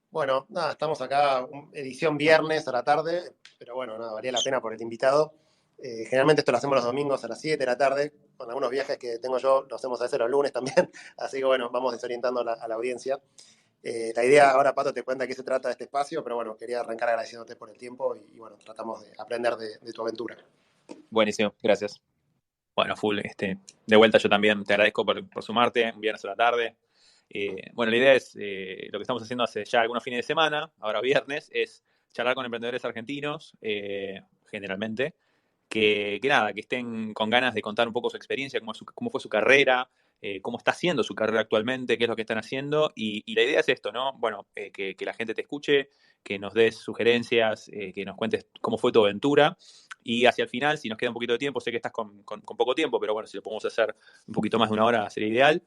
Bueno, nada, estamos acá, edición viernes a la tarde, pero bueno, nada, valía la pena por el invitado. Generalmente esto lo hacemos los domingos a las 7 de la tarde, con algunos viajes que tengo yo, lo hacemos a veces los lunes también, así que bueno, vamos desorientando a la audiencia. La idea, ahora Pato te cuenta de qué se trata de este espacio, pero bueno, quería arrancar agradeciéndote por el tiempo y bueno, tratamos de aprender de tu aventura. Buenísimo, gracias. Bueno, full, de vuelta yo también te agradezco por sumarte, un viernes a la tarde. Bueno, la idea es, lo que estamos haciendo hace ya algunos fines de semana, ahora viernes, es charlar con emprendedores argentinos, generalmente, que nada, que estén con ganas de contar un poco su experiencia, cómo fue su carrera, cómo está haciendo su carrera actualmente, qué es lo que están haciendo. Y la idea es esto, ¿no? Bueno, que la gente te escuche, que nos des sugerencias, que nos cuentes cómo fue tu aventura. Y hacia el final, si nos queda un poquito de tiempo, sé que estás con poco tiempo, pero bueno, si lo podemos hacer un poquito más de una hora sería ideal.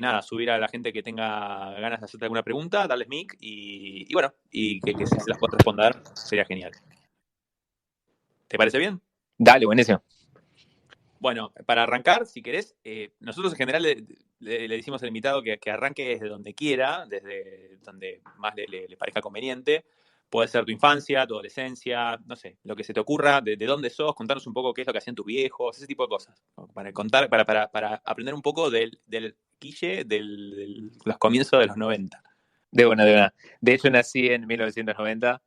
Nada, subir a la gente que tenga ganas de hacerte alguna pregunta, darles mic y bueno, y que si se las puedas responder, sería genial. ¿Te parece bien? Dale, buenísimo. Bueno, para arrancar, si querés, nosotros en general le decimos al invitado que arranque desde donde quiera, desde donde más le parezca conveniente. Puede ser tu infancia, tu adolescencia, no sé, lo que se te ocurra, de dónde sos, contarnos un poco qué es lo que hacían tus viejos, ese tipo de cosas. ¿No? Para contar, para aprender un poco del Guille de los comienzos de los 90. De una. De hecho, nací en 1990.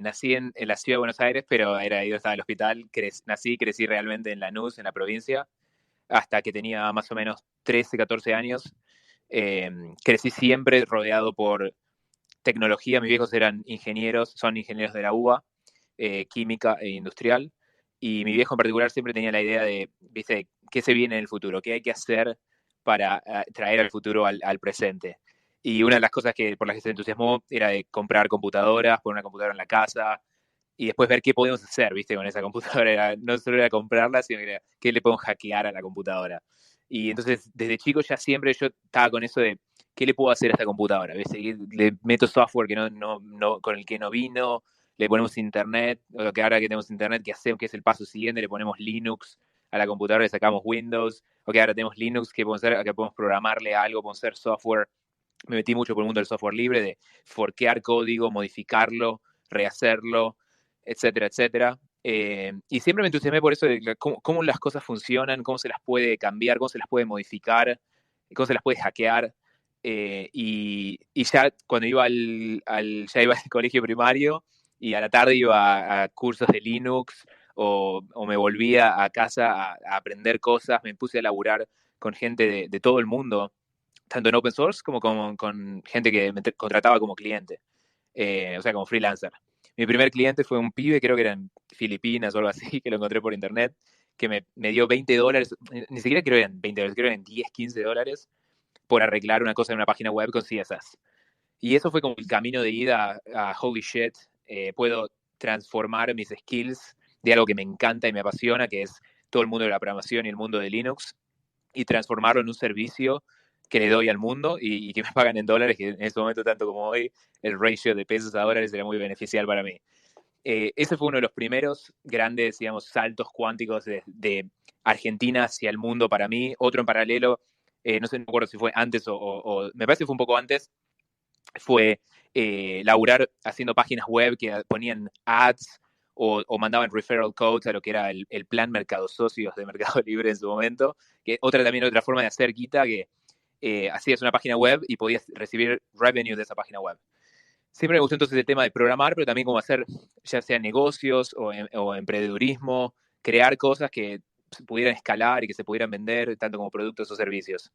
Nací en la ciudad de Buenos Aires, pero yo estaba en el hospital. Nací y crecí realmente en Lanús, en la provincia, hasta que tenía más o menos 13, 14 años. Crecí siempre rodeado por tecnología. Mis viejos son ingenieros de la UBA, química e industrial. Y mi viejo en particular siempre tenía la idea de, ¿viste? ¿Qué se viene en el futuro? ¿Qué hay que hacer para traer al futuro al presente? Y una de las cosas por las que se entusiasmó era de comprar computadoras, poner una computadora en la casa y después ver qué podemos hacer, ¿viste? Con esa computadora. No solo era comprarla, sino que era qué le podemos hackear a la computadora. Y entonces, desde chico ya siempre yo estaba con eso de qué le puedo hacer a esta computadora, ¿viste? Le meto software con el que no vino, le ponemos internet, o lo que ahora que tenemos internet, que hacemos, que es el paso siguiente, le ponemos Linux a la computadora, le sacamos Windows, o que ahora tenemos Linux, que podemos hacer, que podemos programarle algo, podemos hacer software. Me metí mucho por el mundo del software libre, de forquear código, modificarlo, rehacerlo, etcétera, etcétera. Y siempre me entusiasmé por eso de cómo las cosas funcionan, cómo se las puede cambiar, cómo se las puede modificar, cómo se las puede hackear. Y ya cuando ya iba al colegio primario y a la tarde iba a cursos de Linux o me volvía a casa a aprender cosas, me puse a laburar con gente de todo el mundo, tanto en open source como con gente que me contrataba como cliente, o sea, como freelancer. Mi primer cliente fue un pibe, creo que era en Filipinas o algo así, que lo encontré por internet, que me dio $20, ni siquiera creo que eran $20, creo que eran $10, $15, por arreglar una cosa en una página web con CSS. Y eso fue como el camino de ida a holy shit, puedo transformar mis skills de algo que me encanta y me apasiona, que es todo el mundo de la programación y el mundo de Linux, y transformarlo en un servicio que le doy al mundo y que me pagan en dólares, que en ese momento, tanto como hoy, el ratio de pesos a dólares era muy beneficial para mí. Ese fue uno de los primeros grandes, digamos, saltos cuánticos de Argentina hacia el mundo para mí. Otro en paralelo, no sé, no me acuerdo si fue antes o me parece que fue un poco antes, fue laburar haciendo páginas web que ponían ads o mandaban referral codes a lo que era el plan Mercado Socios de Mercado Libre en su momento, que otra forma de hacer guita, que hacías una página web y podías recibir revenue de esa página web. Siempre me gustó entonces el tema de programar, pero también cómo hacer ya sea negocios o emprendedurismo, crear cosas que pudieran escalar y que se pudieran vender tanto como productos o servicios.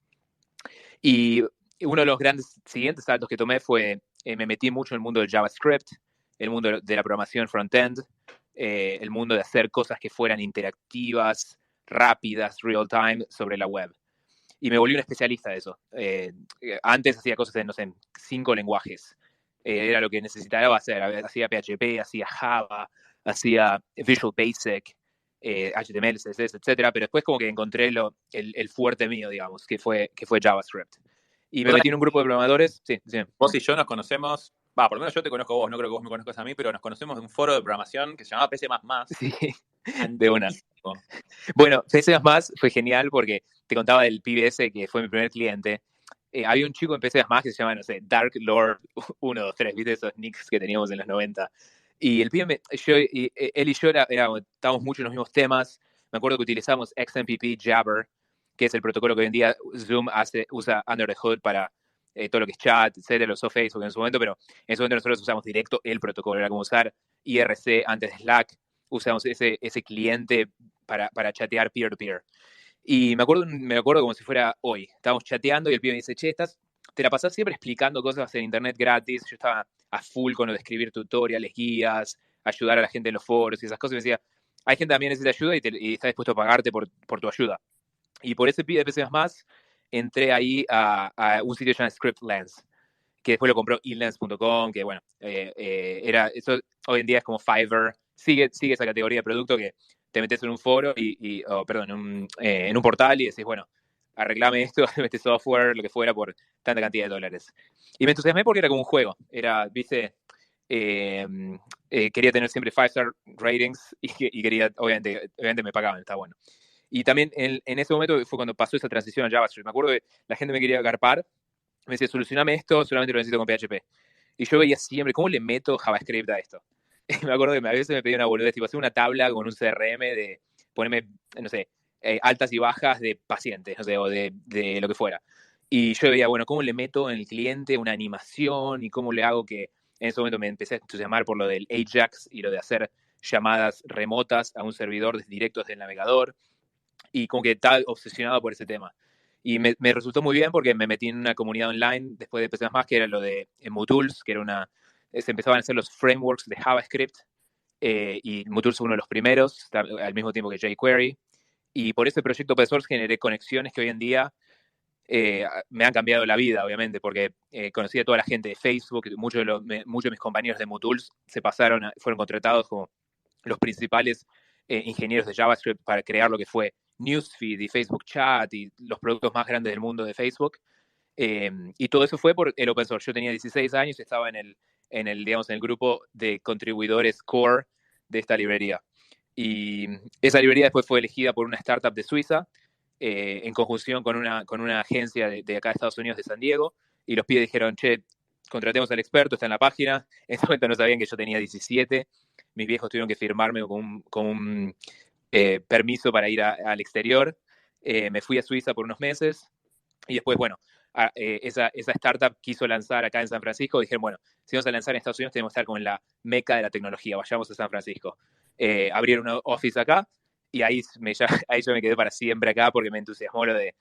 Y uno de los grandes siguientes saltos que tomé fue, me metí mucho en el mundo del JavaScript, el mundo de la programación front-end, el mundo de hacer cosas que fueran interactivas, rápidas, real-time, sobre la web. Y me volví un especialista de eso. Antes hacía cosas en, no sé, en 5 lenguajes. Era lo que necesitaba hacer. Hacía PHP, hacía Java, hacía Visual Basic, HTML, CSS, etcétera. Pero después como que encontré el fuerte mío, digamos, que fue JavaScript. Y me metí en un grupo de programadores. Sí, sí. Vos y yo nos conocemos, por lo menos yo te conozco a vos, no creo que vos me conozcas a mí, pero nos conocemos de un foro de programación que se llamaba PC++. Sí, de una. Bueno, PC++ fue genial porque te contaba del pibe ese que fue mi primer cliente. había un chico en PC más que se llama, no sé, Dark Lord 123, ¿viste? Esos nicks que teníamos en los 90. Y el pibe, él y yo estábamos mucho en los mismos temas. Me acuerdo que utilizamos XMPP Jabber, que es el protocolo que hoy en día Zoom usa under the hood para todo lo que es chat, etcétera, lo usó Facebook en su momento, pero en su momento nosotros usamos directo el protocolo. Era como usar IRC antes de Slack. Usamos ese cliente para chatear peer-to-peer. Y me acuerdo como si fuera hoy. Estábamos chateando y el pibe me dice, che, te la pasás siempre explicando cosas en internet gratis. Yo estaba a full con lo de escribir tutoriales, guías, ayudar a la gente en los foros y esas cosas. Y me decía, hay gente que también necesita ayuda y está dispuesto a pagarte por tu ayuda. Y por ese pibe de PC+, entré ahí a un sitio llamado Scriptlens, que después lo compró inlens.com, que bueno, eso hoy en día es como Fiverr, sigue esa categoría de producto que te metes en un foro en un portal y decís, bueno, arreglame esto, este software, lo que fuera, por tanta cantidad de dólares. Y me entusiasmé porque era como un juego, viste, quería tener siempre 5-star ratings y quería, obviamente me pagaban, está bueno. Y también en ese momento fue cuando pasó esa transición a JavaScript. Me acuerdo que la gente me quería garpar, me decía, solucioname esto, solamente lo necesito con PHP. Y yo veía siempre, ¿cómo le meto JavaScript a esto? Y me acuerdo que a veces me pedía una boludez, tipo hacer una tabla con un CRM de ponerme, no sé, altas y bajas de pacientes, no sé, o de lo que fuera. Y yo veía, bueno, ¿cómo le meto en el cliente una animación y cómo le hago que... En ese momento me empecé a entusiasmar por lo del Ajax y lo de hacer llamadas remotas a un servidor directo desde el navegador. Y como que estaba obsesionado por ese tema. Y me resultó muy bien porque me metí en una comunidad online después de PC++, que era lo de MooTools, que era se empezaban a hacer los frameworks de JavaScript, y MooTools fue uno de los primeros, al mismo tiempo que jQuery. Y por ese proyecto open source generé conexiones que hoy en día me han cambiado la vida, obviamente, porque conocí a toda la gente de Facebook, muchos de mis compañeros de MooTools fueron contratados como los principales ingenieros de JavaScript para crear lo que fue Newsfeed y Facebook Chat y los productos más grandes del mundo de Facebook. Y todo eso fue por el open source. Yo tenía 16 años y estaba en el grupo de contribuidores core de esta librería. Y esa librería después fue elegida por una startup de Suiza, en conjunción con una agencia de acá de Estados Unidos, de San Diego, y los pibes dijeron, che, contratemos al experto, está en la página. En ese momento no sabían que yo tenía 17. Mis viejos tuvieron que firmarme con un permiso para ir al exterior. Me fui a Suiza por unos meses y después, bueno, esa startup quiso lanzar acá en San Francisco. Dijeron, bueno, si vamos a lanzar en Estados Unidos tenemos que estar como en la meca de la tecnología, vayamos a San Francisco. Abrieron un office acá y ahí yo me quedé para siempre acá porque me entusiasmó lo de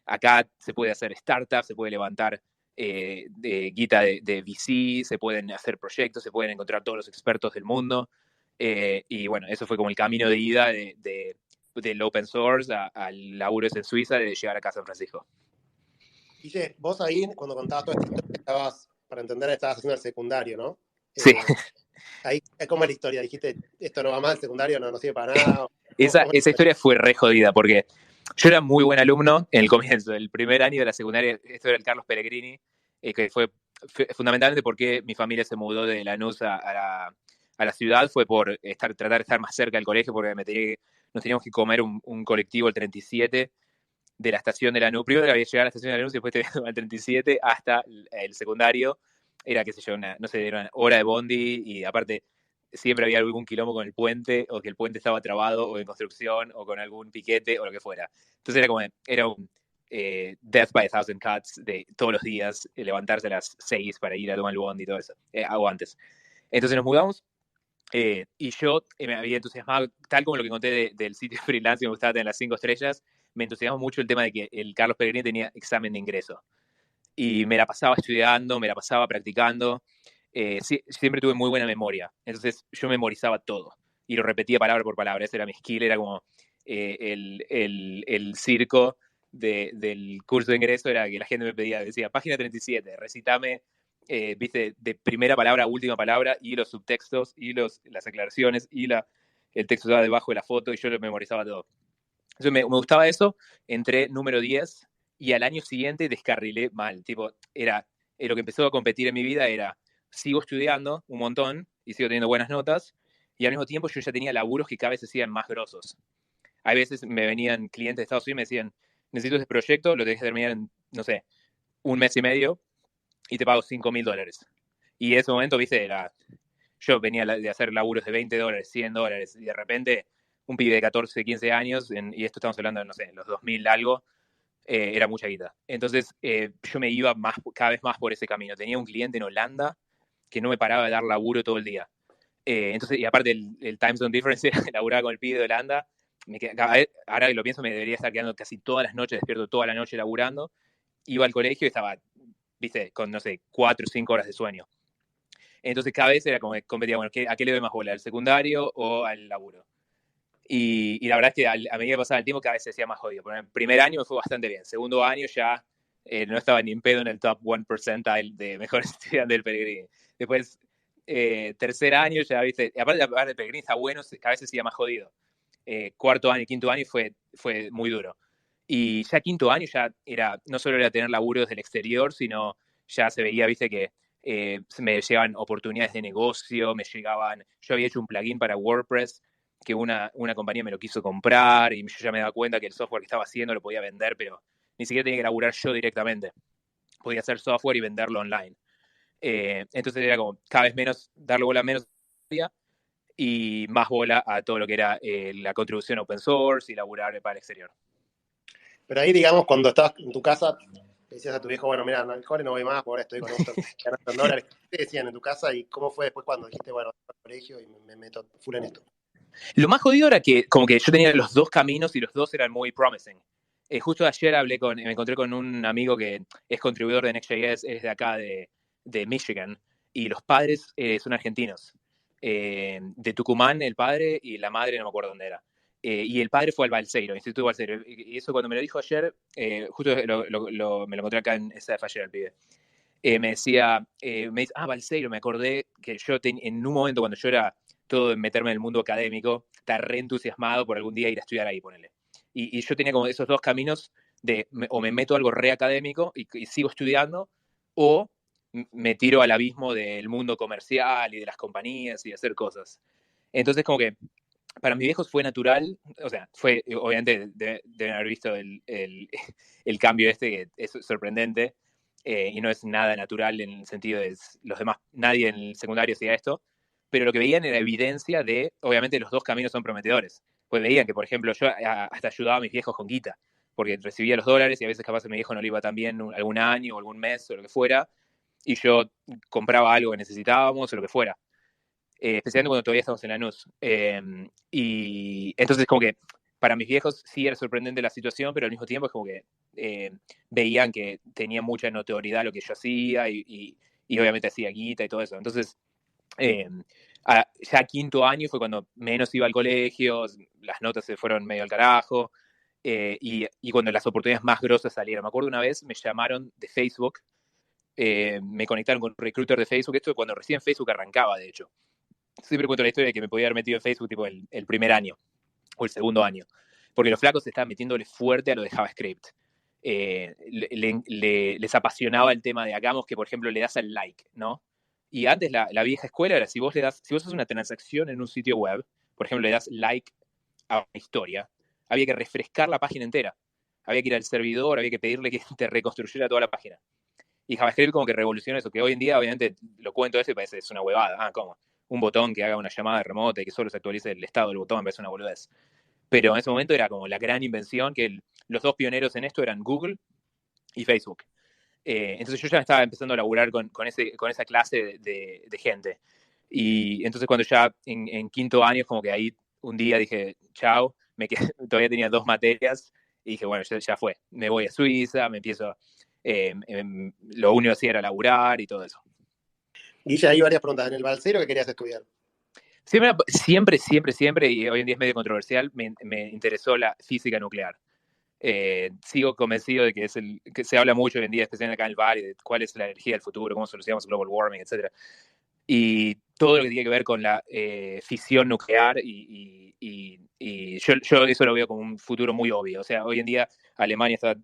acá se puede hacer startup, se puede levantar de guita de VC, se pueden hacer proyectos, se pueden encontrar todos los expertos del mundo. Y bueno, eso fue como el camino de ida del open source al laburo en Suiza, de llegar acá a San Francisco. Guille, vos ahí, cuando contabas toda esta historia, para entender, estabas haciendo el secundario, ¿no? Sí. Ahí, ¿cómo es la historia? Dijiste, esto no va mal, el secundario no sirve para nada. Esa historia fue re jodida, porque yo era muy buen alumno en el comienzo. El primer año de la secundaria, esto era el Carlos Pellegrini, que fue fundamentalmente porque mi familia se mudó de Lanús a la ciudad, fue por tratar de estar más cerca del colegio, porque nos teníamos que comer un colectivo, el 37, de la estación de Lanús. Primero había llegado a la estación de Lanús y después te al 37 hasta el secundario. Era, qué sé yo, no sé, era una hora de bondi, y aparte siempre había algún quilombo con el puente, o que el puente estaba trabado, o en construcción, o con algún piquete, o lo que fuera. Entonces era un Death by a Thousand Cuts de todos los días, levantarse a las 6 para ir a tomar el bondi y todo eso, hago antes. Entonces nos mudamos, y yo me había entusiasmado, tal como lo que conté del sitio freelance, me gustaba tener las 5 estrellas, me entusiasmó mucho el tema de que el Carlos Pellegrini tenía examen de ingreso. Y me la pasaba estudiando, me la pasaba practicando. Siempre tuve muy buena memoria. Entonces yo memorizaba todo y lo repetía palabra por palabra. Ese era mi skill, era como el circo del curso de ingreso, era que la gente me decía, página 37, recitame, viste, de primera palabra a última palabra, y los subtextos, y las aclaraciones, y el texto estaba debajo de la foto, y yo lo memorizaba todo. Entonces me gustaba eso, entré número 10, y al año siguiente descarrilé mal. Tipo, lo que empezó a competir en mi vida era, sigo estudiando un montón y sigo teniendo buenas notas, y al mismo tiempo yo ya tenía laburos que cada vez se hacían más grosos. A veces me venían clientes de Estados Unidos y me decían, necesito este proyecto, lo tenés que terminar en, no sé, un mes y medio y te pago $5.000. Y en ese momento, viste, yo venía de hacer laburos de $20, $100, y de repente un pibe de 14, 15 años, y esto estamos hablando de, no sé, los 2000 algo, era mucha guita. Entonces yo me iba cada vez más por ese camino. Tenía un cliente en Holanda que no me paraba de dar laburo todo el día. Entonces, y aparte el time zone difference, laburaba con el pibe de Holanda. Ahora que lo pienso, me debería estar quedando casi todas las noches, despierto toda la noche laburando. Iba al colegio y estaba, viste, con, no sé, 4 o 5 horas de sueño. Entonces cada vez era como que competía, bueno, ¿a qué le doy más bola? ¿Al secundario o al laburo? Y la verdad es que a medida que pasaba el tiempo cada vez se hacía más jodido. Por el primer año me fue bastante bien. Segundo año ya no estaba ni en pedo en el top 1% de mejores estudiantes del Pellegrini. Después, tercer año ya, viste, aparte del Pellegrini está bueno, cada vez se hacía más jodido. Cuarto año y quinto año fue muy duro. Y ya quinto año ya no solo era tener laburos del exterior, sino ya se veía, viste, que me llegaban oportunidades de negocio, yo había hecho un plugin para WordPress que una compañía me lo quiso comprar y yo ya me daba cuenta que el software que estaba haciendo lo podía vender, pero ni siquiera tenía que laburar yo directamente. Podía hacer software y venderlo online. Entonces era como cada vez menos, darle bola menos y más bola a todo lo que era la contribución open source y laburar para el exterior. Pero ahí, digamos, cuando estabas en tu casa, le decías a tu viejo, bueno, mira, no, al cole no voy más, ahora estoy con esto, ganando en dólares. ¿Qué te decían en tu casa y cómo fue después cuando dijiste, bueno, voy al colegio y me meto full en esto? Lo más jodido era que como que yo tenía los dos caminos y los dos eran muy promising. Justo ayer me encontré con un amigo que es contribuidor de Next.js, es de acá de Michigan, y los padres son argentinos. De Tucumán el padre y la madre no me acuerdo dónde era. Y el padre fue al Balseiro, Instituto Balseiro. Y eso cuando me lo dijo ayer, justo me lo encontré acá en SF ayer el pibe. Me dice, Balseiro, me acordé que yo en un momento cuando yo era todo en meterme en el mundo académico, estar re entusiasmado por algún día ir a estudiar ahí, ponele. Y yo tenía como esos dos caminos de o me meto a algo re académico y sigo estudiando, o me tiro al abismo del mundo comercial y de las compañías y de hacer cosas. Entonces como que para mis viejos fue natural, o sea, obviamente deben haber visto el cambio que es sorprendente, y no es nada natural en el sentido de los demás, nadie en el secundario hacía esto, pero lo que veían era evidencia de, obviamente los dos caminos son prometedores, pues veían que, por ejemplo, yo hasta ayudaba a mis viejos con guita, porque recibía los dólares y a veces capaz a mi viejo no le iba tan bien algún año o algún mes o lo que fuera, y yo compraba algo que necesitábamos o lo que fuera. Especialmente cuando todavía estamos en Lanús. Y entonces como que para mis viejos sí era sorprendente la situación, pero al mismo tiempo es como que veían que tenía mucha notoriedad lo que yo hacía y obviamente hacía guita y todo eso. Entonces, ya quinto año fue cuando menos iba al colegio, las notas se fueron medio al carajo, y cuando las oportunidades más grosas salieron. Me acuerdo una vez me llamaron de Facebook, me conectaron con un recruiter de Facebook, esto cuando recién Facebook arrancaba, de hecho. Siempre cuento la historia de que me podía haber metido en Facebook tipo el primer año o el segundo año, porque los flacos estaban metiéndole fuerte a lo de JavaScript. Les apasionaba el tema de hagamos que, por ejemplo, le das al like, ¿no? Y antes la vieja escuela era, si vos haces una transacción en un sitio web, por ejemplo, le das like a una historia, había que refrescar la página entera. Había que ir al servidor, había que pedirle que te reconstruyera toda la página. Y JavaScript como que revoluciona eso, que hoy en día, obviamente, lo cuento eso y parece es una huevada. ¿Cómo? Un botón que haga una llamada remota y que solo se actualice el estado del botón, me parece una boludez. Pero en ese momento era como la gran invención, que los dos pioneros en esto eran Google y Facebook. Entonces yo ya estaba empezando a laburar con esa clase de gente. Y entonces cuando ya en quinto año, como que ahí un día dije, chao, todavía tenía 2 materias, y dije, bueno, ya fue, me voy a Suiza, me empiezo, lo único que hacía era laburar y todo eso. Guilla, hay varias preguntas. ¿En el Balseiro qué querías estudiar? Siempre, y hoy en día es medio controversial, me interesó la física nuclear. Sigo convencido de que que se habla mucho hoy en día, especialmente acá en el Valle, de cuál es la energía del futuro, cómo solucionamos el global warming, etc. Y todo lo que tiene que ver con la fisión nuclear, y yo eso lo veo como un futuro muy obvio. O sea, hoy en día Alemania está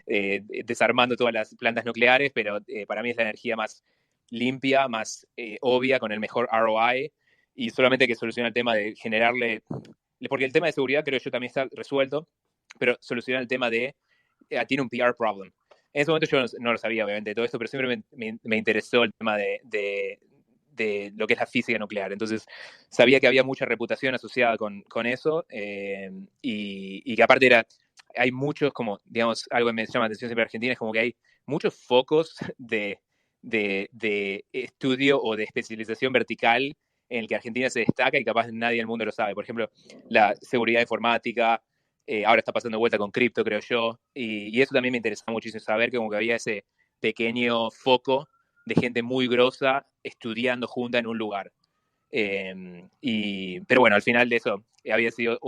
desarmando todas las plantas nucleares, pero para mí es la energía más limpia, más obvia, con el mejor ROI, y solamente hay que solucionar el tema de generarle, porque el tema de seguridad creo yo también está resuelto, pero solucionar el tema de, tiene un PR problem. En ese momento yo no lo sabía, obviamente, todo esto, pero siempre me interesó el tema de lo que es la física nuclear. Entonces, sabía que había mucha reputación asociada con eso y que aparte hay muchos, como, digamos, algo que me llama la atención siempre en Argentina, es como que hay muchos focos de estudio o de especialización vertical en el que Argentina se destaca y capaz nadie del mundo lo sabe. Por ejemplo, la seguridad informática, ahora está pasando vuelta con cripto, creo yo, y eso también me interesaba muchísimo saber que como que había ese pequeño foco de gente muy grosa estudiando junta en un lugar. Pero bueno, al final de eso había sido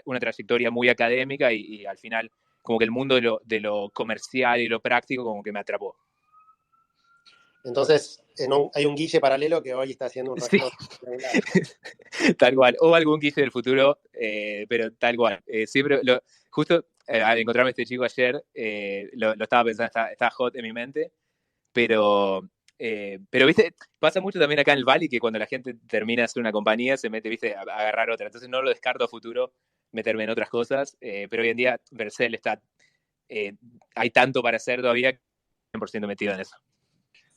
una trayectoria muy académica y al final como que el mundo de lo comercial y lo práctico como que me atrapó. Entonces, hay un Guille paralelo que hoy está haciendo un Sí. rastro. Tal cual, o algún Guille del futuro, pero tal cual. Siempre, justo al encontrarme a este chico ayer, lo estaba pensando, está hot en mi mente, pero viste, pasa mucho también acá en el Valley que cuando la gente termina de hacer una compañía se mete, viste, a agarrar otra. Entonces no lo descarto a futuro meterme en otras cosas, pero hoy en día Vercel está, hay tanto para hacer todavía que 100% metido en eso.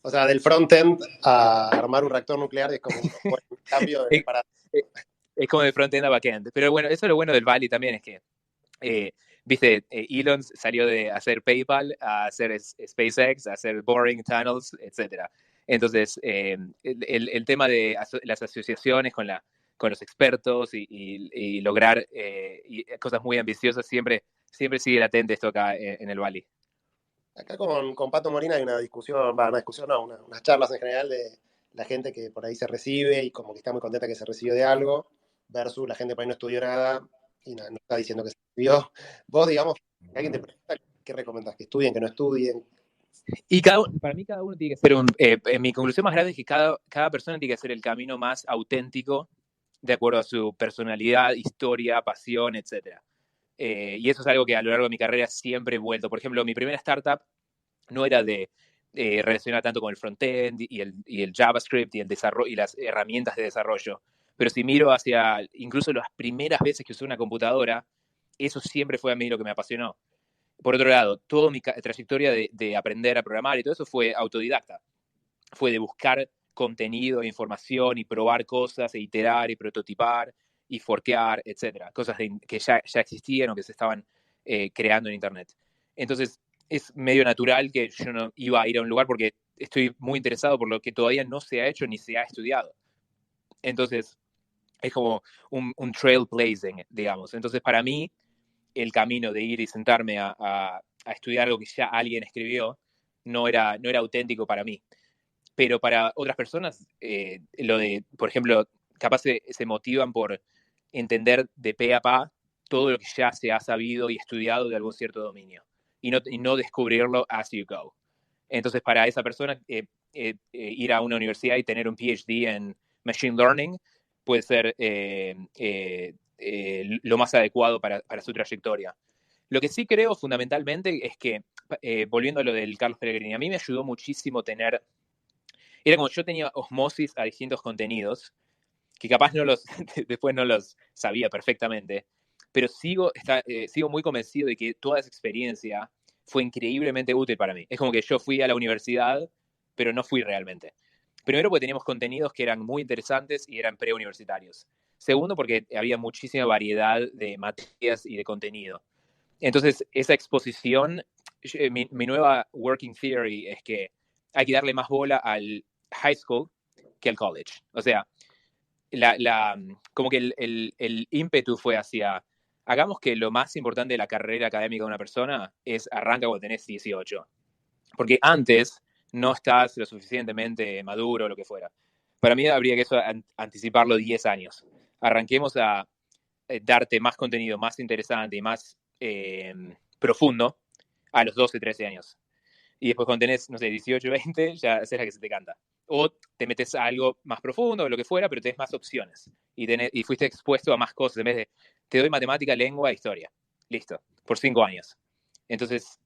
O sea, del frontend a armar un reactor nuclear es como un buen cambio de paradigma. Es como de frontend a backend. Pero bueno, eso es lo bueno del Valley también, es que viste, Elon salió de hacer PayPal a hacer SpaceX, a hacer Boring Tunnels, etc. Entonces, el tema de las asociaciones con los expertos y lograr cosas muy ambiciosas siempre sigue latente esto acá en el Valley. Acá con Pato Molina hay una discusión, unas charlas en general de la gente que por ahí se recibe y como que está muy contenta que se recibió de algo, versus la gente por ahí no estudió nada y no está diciendo que se recibió. Vos, digamos, que alguien te pregunta, ¿qué recomendás? ¿Que estudien, que no estudien? Y para mí cada uno tiene que ser mi conclusión más grande es que cada persona tiene que hacer el camino más auténtico de acuerdo a su personalidad, historia, pasión, etc. Y eso es algo que a lo largo de mi carrera siempre he vuelto. Por ejemplo, mi primera startup no era de relacionar tanto con el frontend y el JavaScript y el desarrollo y las herramientas de desarrollo. Pero si miro hacia incluso las primeras veces que usé una computadora, eso siempre fue a mí lo que me apasionó. Por otro lado, toda mi trayectoria de aprender a programar y todo eso fue autodidacta. Fue de buscar contenido, información y probar cosas, e iterar y prototipar y forkear, etcétera. Cosas que ya existían o que se estaban creando en Internet. Entonces, es medio natural que yo no iba a ir a un lugar porque estoy muy interesado por lo que todavía no se ha hecho ni se ha estudiado. Entonces, es como un trailblazing, digamos. Entonces, para mí, el camino de ir y sentarme a estudiar algo que ya alguien escribió no era auténtico para mí. Pero para otras personas, lo de, por ejemplo, capaz se motivan por entender de pe a pa todo lo que ya se ha sabido y estudiado de algún cierto dominio y no descubrirlo as you go. Entonces, para esa persona, ir a una universidad y tener un PhD en Machine Learning puede ser lo más adecuado para su trayectoria. Lo que sí creo fundamentalmente es que, volviendo a lo del Carlos Pellegrini, a mí me ayudó muchísimo tener, era como yo tenía osmosis a distintos contenidos, que capaz después no los sabía perfectamente, pero sigo muy convencido de que toda esa experiencia fue increíblemente útil para mí. Es como que yo fui a la universidad, pero no fui realmente. Primero porque teníamos contenidos que eran muy interesantes y eran preuniversitarios. Segundo porque había muchísima variedad de materias y de contenido. Entonces, esa exposición, mi nueva working theory es que hay que darle más bola al high school que al college. O sea, como que el ímpetu fue hacia, hagamos que lo más importante de la carrera académica de una persona es arranca cuando tenés 18. Porque antes no estás lo suficientemente maduro o lo que fuera. Para mí habría que eso anticiparlo 10 años. Arranquemos a darte más contenido más interesante y más profundo a los 12, 13 años. Y después cuando tenés, no sé, 18, 20, ya haces la que se te canta. O te metes a algo más profundo o lo que fuera, pero tenés más opciones. Y fuiste expuesto a más cosas. En vez de, te doy matemática, lengua, historia. Listo, por 5 años. Entonces,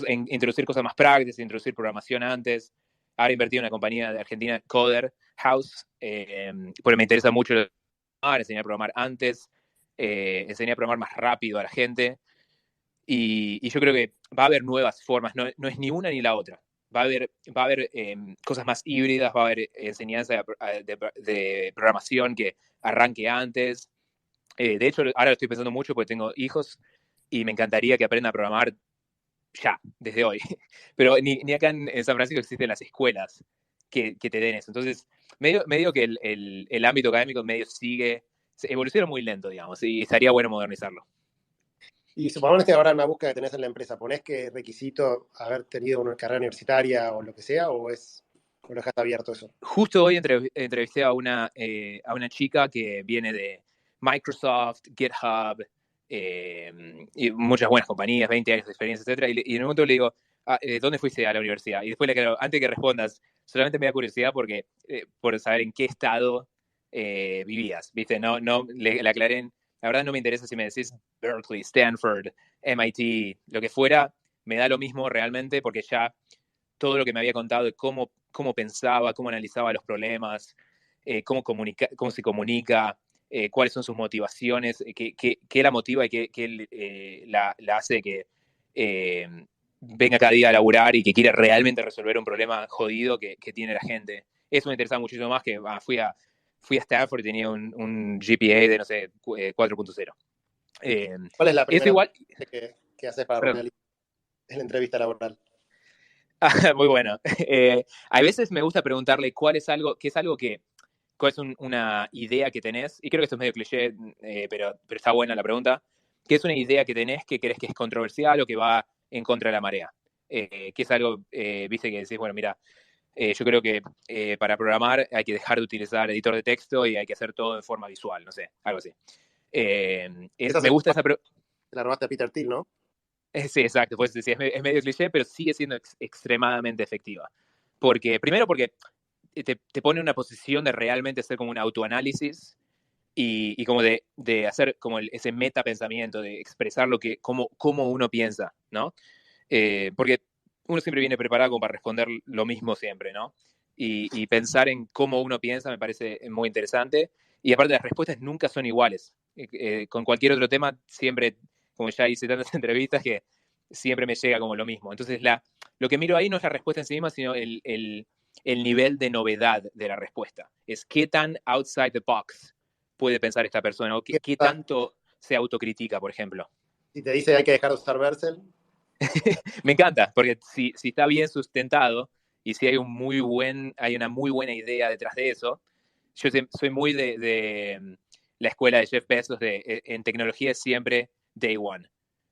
introducir cosas más prácticas, introducir programación antes. Ahora invertí en una compañía de Argentina, Coder House, porque me interesa mucho enseñar a programar antes, enseñar a programar más rápido a la gente. Y yo creo que va a haber nuevas formas, no es ni una ni la otra. Va a haber cosas más híbridas, va a haber enseñanza de programación que arranque antes. De hecho, ahora lo estoy pensando mucho porque tengo hijos y me encantaría que aprendan a programar ya, desde hoy. Pero ni acá en San Francisco existen las escuelas que te den eso. Entonces, medio que el ámbito académico medio se evoluciona muy lento, digamos, y estaría bueno modernizarlo. Y supongamos que ahora en la búsqueda que tenés en la empresa, ¿ponés que requisito haber tenido una carrera universitaria o lo que sea, o lo dejaste abierto eso? Justo hoy entrevisté a una chica que viene de Microsoft, GitHub, y muchas buenas compañías, 20 años de experiencia, etcétera. Y en un momento le digo, ¿dónde fuiste a la universidad? Y después le quedo, antes que respondas, solamente me da curiosidad por saber en qué estado vivías, ¿viste? Le aclaré, la verdad no me interesa si me decís Berkeley, Stanford, MIT, lo que fuera, me da lo mismo realmente porque ya todo lo que me había contado de cómo pensaba, cómo analizaba los problemas, cómo se comunica, cuáles son sus motivaciones, qué la motiva y qué la hace que venga cada día a laburar y que quiere realmente resolver un problema jodido que tiene la gente. Eso me interesaba muchísimo más que fui a Stanford y tenía un GPA de, no sé, 4.0. ¿Cuál es la Eso primera igual, que haces para perdón. en la entrevista laboral? Muy bueno. A veces me gusta preguntarle cuál es algo una idea que tenés, y creo que esto es medio cliché, pero está buena la pregunta, ¿qué es una idea que tenés que crees que es controversial o que va en contra de la marea? Que es algo, viste, que decís, bueno, mira, yo creo que para programar hay que dejar de utilizar editor de texto y hay que hacer todo de forma visual, no sé, algo así. Me gusta esa pregunta. La robaste a Peter Thiel, ¿no? Sí, exacto, pues sí, es medio cliché, pero sigue siendo extremadamente efectiva. Primero porque te pone en una posición de realmente hacer como un autoanálisis y como de hacer como ese metapensamiento, de expresar cómo uno piensa, ¿no? Porque uno siempre viene preparado como para responder lo mismo siempre, ¿no? Y pensar en cómo uno piensa me parece muy interesante. Y aparte las respuestas nunca son iguales. Con cualquier otro tema siempre, como ya hice tantas entrevistas, que siempre me llega como lo mismo. Entonces lo que miro ahí no es la respuesta en sí misma, sino el nivel de novedad de la respuesta. Es qué tan outside the box puede pensar esta persona o qué tanto se autocritica, por ejemplo. Si te dice hay que dejar de usar Vercel. Me encanta, porque si está bien sustentado y si hay una muy buena idea detrás de eso, yo soy muy de la escuela de Jeff Bezos en tecnología es siempre day one.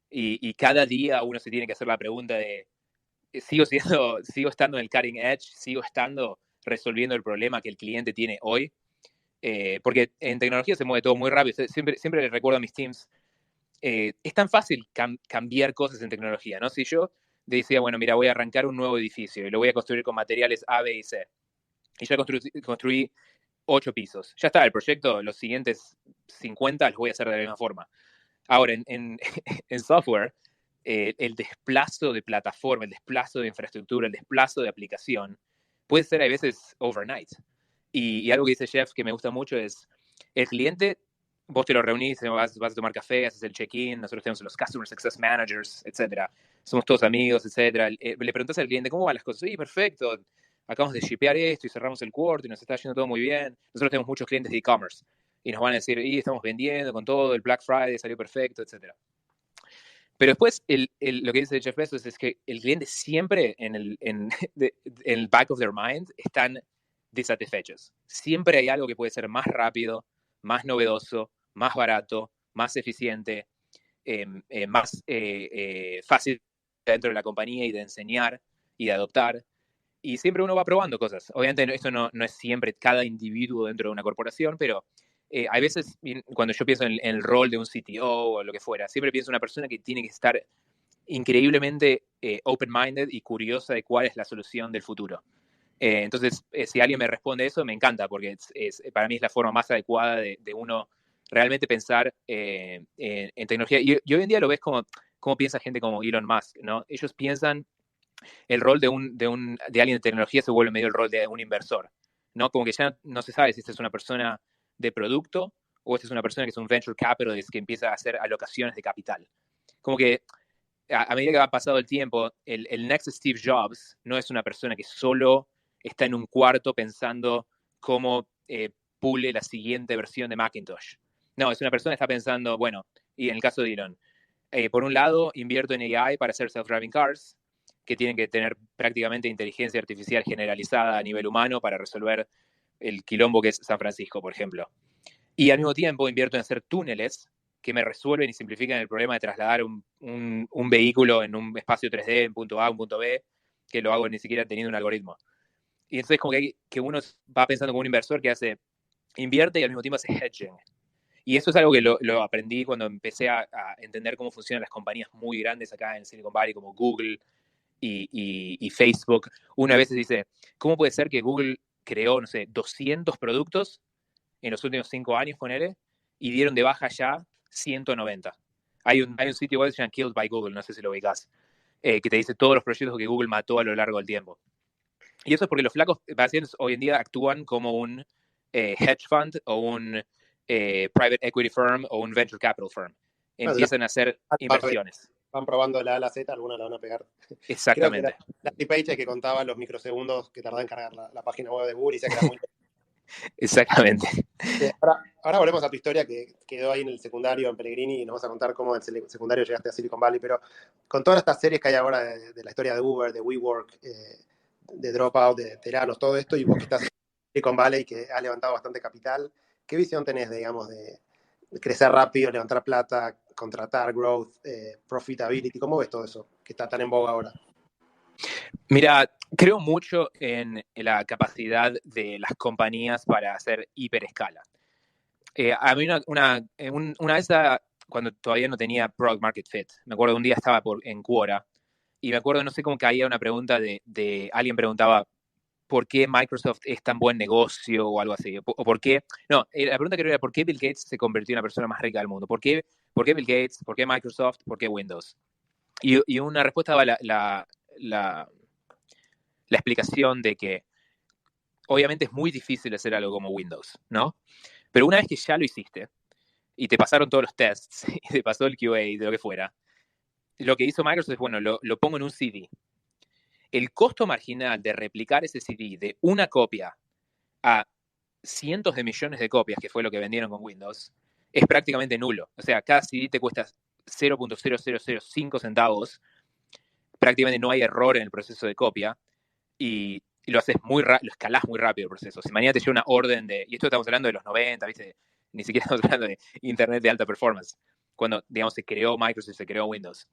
Y cada día uno se tiene que hacer la pregunta de, sigo estando en el cutting edge, sigo estando resolviendo el problema que el cliente tiene hoy, porque en tecnología se mueve todo muy rápido. Siempre les recuerdo a mis teams, es tan fácil cambiar cosas en tecnología, ¿no? Si yo decía, bueno, mira, voy a arrancar un nuevo edificio y lo voy a construir con materiales A, B y C, y ya construí 8 pisos. Ya está, el proyecto, los siguientes 50 los voy a hacer de la misma forma. Ahora, en software, el desplazo de plataforma, el desplazo de infraestructura, el desplazo de aplicación, puede ser a veces overnight. Y algo que dice Jeff que me gusta mucho es, el cliente, vos te lo reunís, vas a tomar café, haces el check-in, nosotros tenemos los Customer Success Managers, etcétera. Somos todos amigos, etcétera. Le preguntás al cliente, ¿cómo van las cosas? Sí, perfecto, acabamos de shipear esto y cerramos el quarter y nos está yendo todo muy bien. Nosotros tenemos muchos clientes de e-commerce y nos van a decir, y estamos vendiendo con todo, el Black Friday salió perfecto, etcétera. Pero después, lo que dice Jeff Bezos es que el cliente siempre en el back of their mind están desatisfechos. Siempre hay algo que puede ser más rápido, más novedoso, más barato, más eficiente, más fácil dentro de la compañía y de enseñar y de adoptar. Y siempre uno va probando cosas. Obviamente esto no es siempre cada individuo dentro de una corporación, pero hay veces cuando yo pienso en el rol de un CTO o lo que fuera, siempre pienso en una persona que tiene que estar increíblemente open-minded y curiosa de cuál es la solución del futuro. Entonces, si alguien me responde eso, me encanta, porque para mí es la forma más adecuada de uno realmente pensar en tecnología. Y hoy en día lo ves como piensa gente como Elon Musk, ¿no? Ellos piensan el rol de alguien de tecnología se vuelve medio el rol de un inversor, ¿no? Como que ya no se sabe si esta es una persona de producto o esta es una persona que es un venture capitalist que empieza a hacer alocaciones de capital. Como que a medida que va pasado el tiempo, el next Steve Jobs no es una persona que solo está en un cuarto pensando cómo pule la siguiente versión de Macintosh. No, es una persona que está pensando, bueno, y en el caso de Elon, por un lado, invierto en AI para hacer self-driving cars, que tienen que tener prácticamente inteligencia artificial generalizada a nivel humano para resolver el quilombo que es San Francisco, por ejemplo. Y al mismo tiempo invierto en hacer túneles que me resuelven y simplifican el problema de trasladar un vehículo en un espacio 3D, en punto A, un punto B, que lo hago ni siquiera teniendo un algoritmo. Y entonces como que uno va pensando como un inversor que invierte y al mismo tiempo hace hedging. Y eso es algo que lo aprendí cuando empecé a entender cómo funcionan las compañías muy grandes acá en Silicon Valley, como Google y Facebook. Una vez se dice, ¿cómo puede ser que Google creó, no sé, 200 productos en los últimos 5 años, ponele, y dieron de baja ya 190? Hay un sitio web que se llama Killed by Google, no sé si lo ubicás, que te dice todos los proyectos que Google mató a lo largo del tiempo. Y eso es porque los flacos pacientes hoy en día actúan como un hedge fund o un private equity firm o un venture capital firm. Empiezan a hacer inversiones. Van probando la A a la Z, algunas la van a pegar. Exactamente. Creo que era la Page que contaba los microsegundos que tardaba en cargar la página web de Google y decía que era muy... Exactamente. Ahora volvemos a tu historia que quedó ahí en el secundario en Pellegrini y nos vas a contar cómo en el secundario llegaste a Silicon Valley, pero con todas estas series que hay ahora de la historia de Uber, de WeWork, de Dropout, de Teranos, todo esto, y vos que estás en Silicon Valley que ha levantado bastante capital, ¿qué visión tenés, digamos, de crecer rápido, levantar plata, contratar, growth, profitability? ¿Cómo ves todo eso que está tan en boga ahora? Mira, creo mucho en la capacidad de las compañías para hacer hiperescala. A mí una vez, cuando todavía no tenía Product Market Fit, me acuerdo un día estaba en Quora y me acuerdo, no sé cómo caía una pregunta de alguien preguntaba por qué Microsoft es tan buen negocio o algo así, o por qué, no, la pregunta creo era por qué Bill Gates se convirtió en la persona más rica del mundo, por qué Bill Gates, por qué Microsoft, por qué Windows. Y una respuesta daba la explicación de que obviamente es muy difícil hacer algo como Windows, ¿no? Pero una vez que ya lo hiciste y te pasaron todos los tests y te pasó el QA de lo que fuera, lo que hizo Microsoft es, bueno, lo pongo en un CD. El costo marginal de replicar ese CD de una copia a cientos de millones de copias, que fue lo que vendieron con Windows, es prácticamente nulo. O sea, cada CD te cuesta 0.0005 centavos, prácticamente no hay error en el proceso de copia y lo haces lo escalás muy rápido el proceso. Si mañana te llega una orden y esto estamos hablando de los 90, ¿viste? Ni siquiera estamos hablando de internet de alta performance, cuando, digamos, se creó Microsoft, se creó Windows.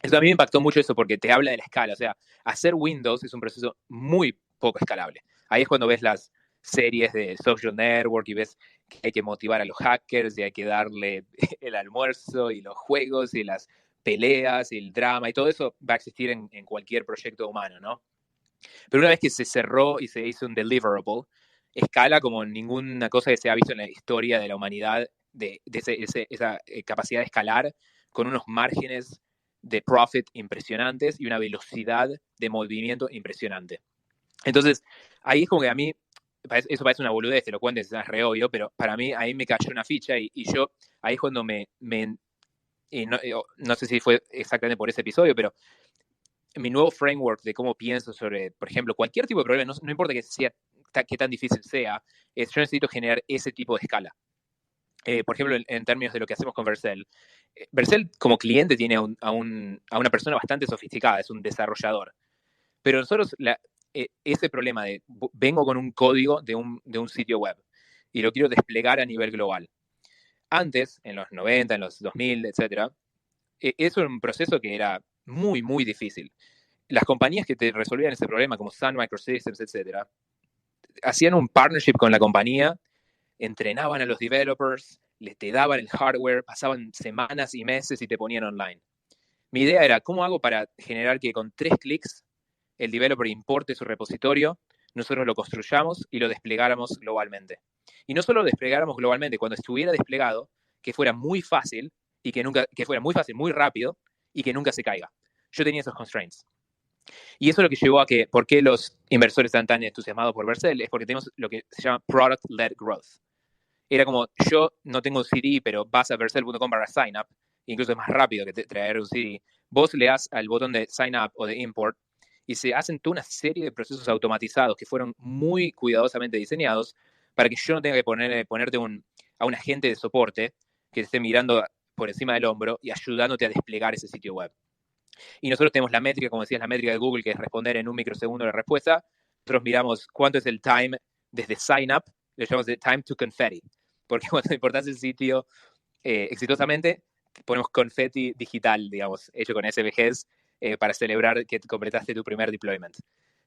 Eso a mí me impactó mucho eso porque te habla de la escala. O sea, hacer Windows es un proceso muy poco escalable. Ahí es cuando ves las series de social network y ves que hay que motivar a los hackers y hay que darle el almuerzo y los juegos y las peleas y el drama y todo eso va a existir en cualquier proyecto humano, ¿no? Pero una vez que se cerró y se hizo un deliverable, escala como ninguna cosa que se ha visto en la historia de la humanidad, de esa capacidad de escalar con unos márgenes de profit impresionantes y una velocidad de movimiento impresionante. Entonces, ahí es como que a mí, eso parece una boludez, te lo cuento, es re obvio, pero para mí ahí me cayó una ficha y yo, ahí es cuando no sé si fue exactamente por ese episodio, pero mi nuevo framework de cómo pienso sobre, por ejemplo, cualquier tipo de problema, no importa que tan difícil sea, yo necesito generar ese tipo de escala. Por ejemplo, en términos de lo que hacemos con Vercel. Vercel como cliente tiene a una persona bastante sofisticada, es un desarrollador. Pero nosotros, ese problema de vengo con un código de un sitio web y lo quiero desplegar a nivel global. Antes, en los 90, en los 2000, etc., eso era un proceso que era muy, muy difícil. Las compañías que te resolvían ese problema, como Sun Microsystems, etc., hacían un partnership con la compañía, entrenaban a los developers, te daban el hardware, pasaban semanas y meses y te ponían online. Mi idea era, ¿cómo hago para generar que con 3 clics el developer importe su repositorio, nosotros lo construyamos y lo desplegáramos globalmente? Y no solo lo desplegáramos globalmente, cuando estuviera desplegado, que fuera muy fácil y que fuera muy fácil, muy rápido y que nunca se caiga. Yo tenía esos constraints. Y eso es lo que llevó a que, ¿por qué los inversores están tan entusiasmados por Vercel? Es porque tenemos lo que se llama Product-Led Growth. Era como, yo no tengo un CD, pero vas a vercel.com para sign up incluso es más rápido que traer un CD. Vos le das al botón de sign up o de import y se hacen toda una serie de procesos automatizados que fueron muy cuidadosamente diseñados para que yo no tenga que ponerte a un agente de soporte que esté mirando por encima del hombro y ayudándote a desplegar ese sitio web. Y nosotros tenemos la métrica, como decías, la métrica de Google, que es responder en un microsegundo la respuesta. Nosotros miramos cuánto es el time desde sign up, le llamamos de time to confetti, porque cuando importás el sitio exitosamente, ponemos confetti digital, digamos, hecho con SVGs, para celebrar que completaste tu primer deployment.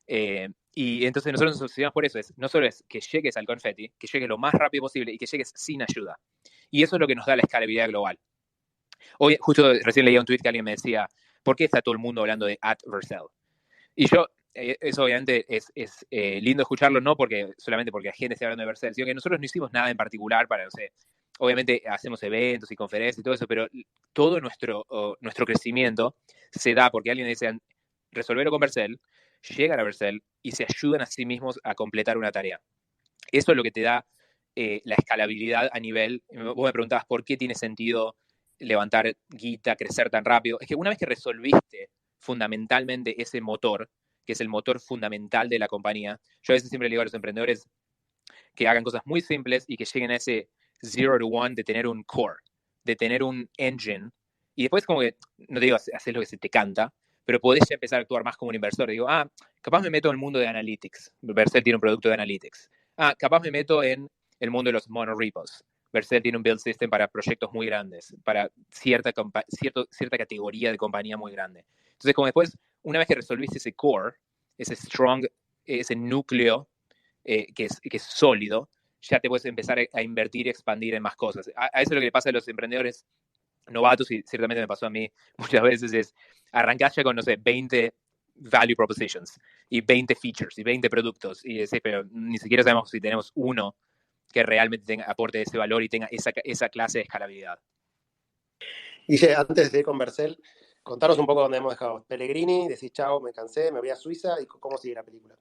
Y entonces nosotros nos obsesionamos por eso, no solo es que llegues al confetti, que llegues lo más rápido posible y que llegues sin ayuda. Y eso es lo que nos da la escalabilidad global. Hoy, justo recién leía un tweet que alguien me decía, ¿por qué está todo el mundo hablando de @Vercel? Y yo, eso obviamente es lindo escucharlo, no solamente porque la gente esté hablando de Vercel, sino que nosotros no hicimos nada en particular para, no sé, obviamente hacemos eventos y conferencias y todo eso, pero todo nuestro crecimiento se da porque alguien dice, resolverlo con Vercel, llegan a Vercel y se ayudan a sí mismos a completar una tarea. Eso es lo que te da la escalabilidad a nivel, vos me preguntabas por qué tiene sentido levantar guita, crecer tan rápido. Es que una vez que resolviste fundamentalmente ese motor, que es el motor fundamental de la compañía, yo a veces siempre le digo a los emprendedores que hagan cosas muy simples y que lleguen a ese 0 to 1 de tener un core, de tener un engine, y después como que, no te digo hacer lo que se te canta, pero podés ya empezar a actuar más como un inversor. Digo, capaz me meto en el mundo de analytics. Vercel tiene un producto de analytics. Capaz me meto en el mundo de los monorepos. Vercel tiene un build system para proyectos muy grandes, para cierta categoría de compañía muy grande. Entonces, como después, una vez que resolviste ese core, ese strong, ese núcleo que es sólido, ya te puedes empezar a invertir y expandir en más cosas. A eso es lo que le pasa a los emprendedores novatos, y ciertamente me pasó a mí muchas veces, es arrancar ya con, no sé, 20 value propositions y 20 features y 20 productos, y decir, pero ni siquiera sabemos si tenemos uno que realmente aporte ese valor y tenga esa clase de escalabilidad. Y antes de ir con Vercel, contanos un poco dónde hemos dejado. Pellegrini, decís chao, me cansé, me voy a Suiza, y cómo sigue la película.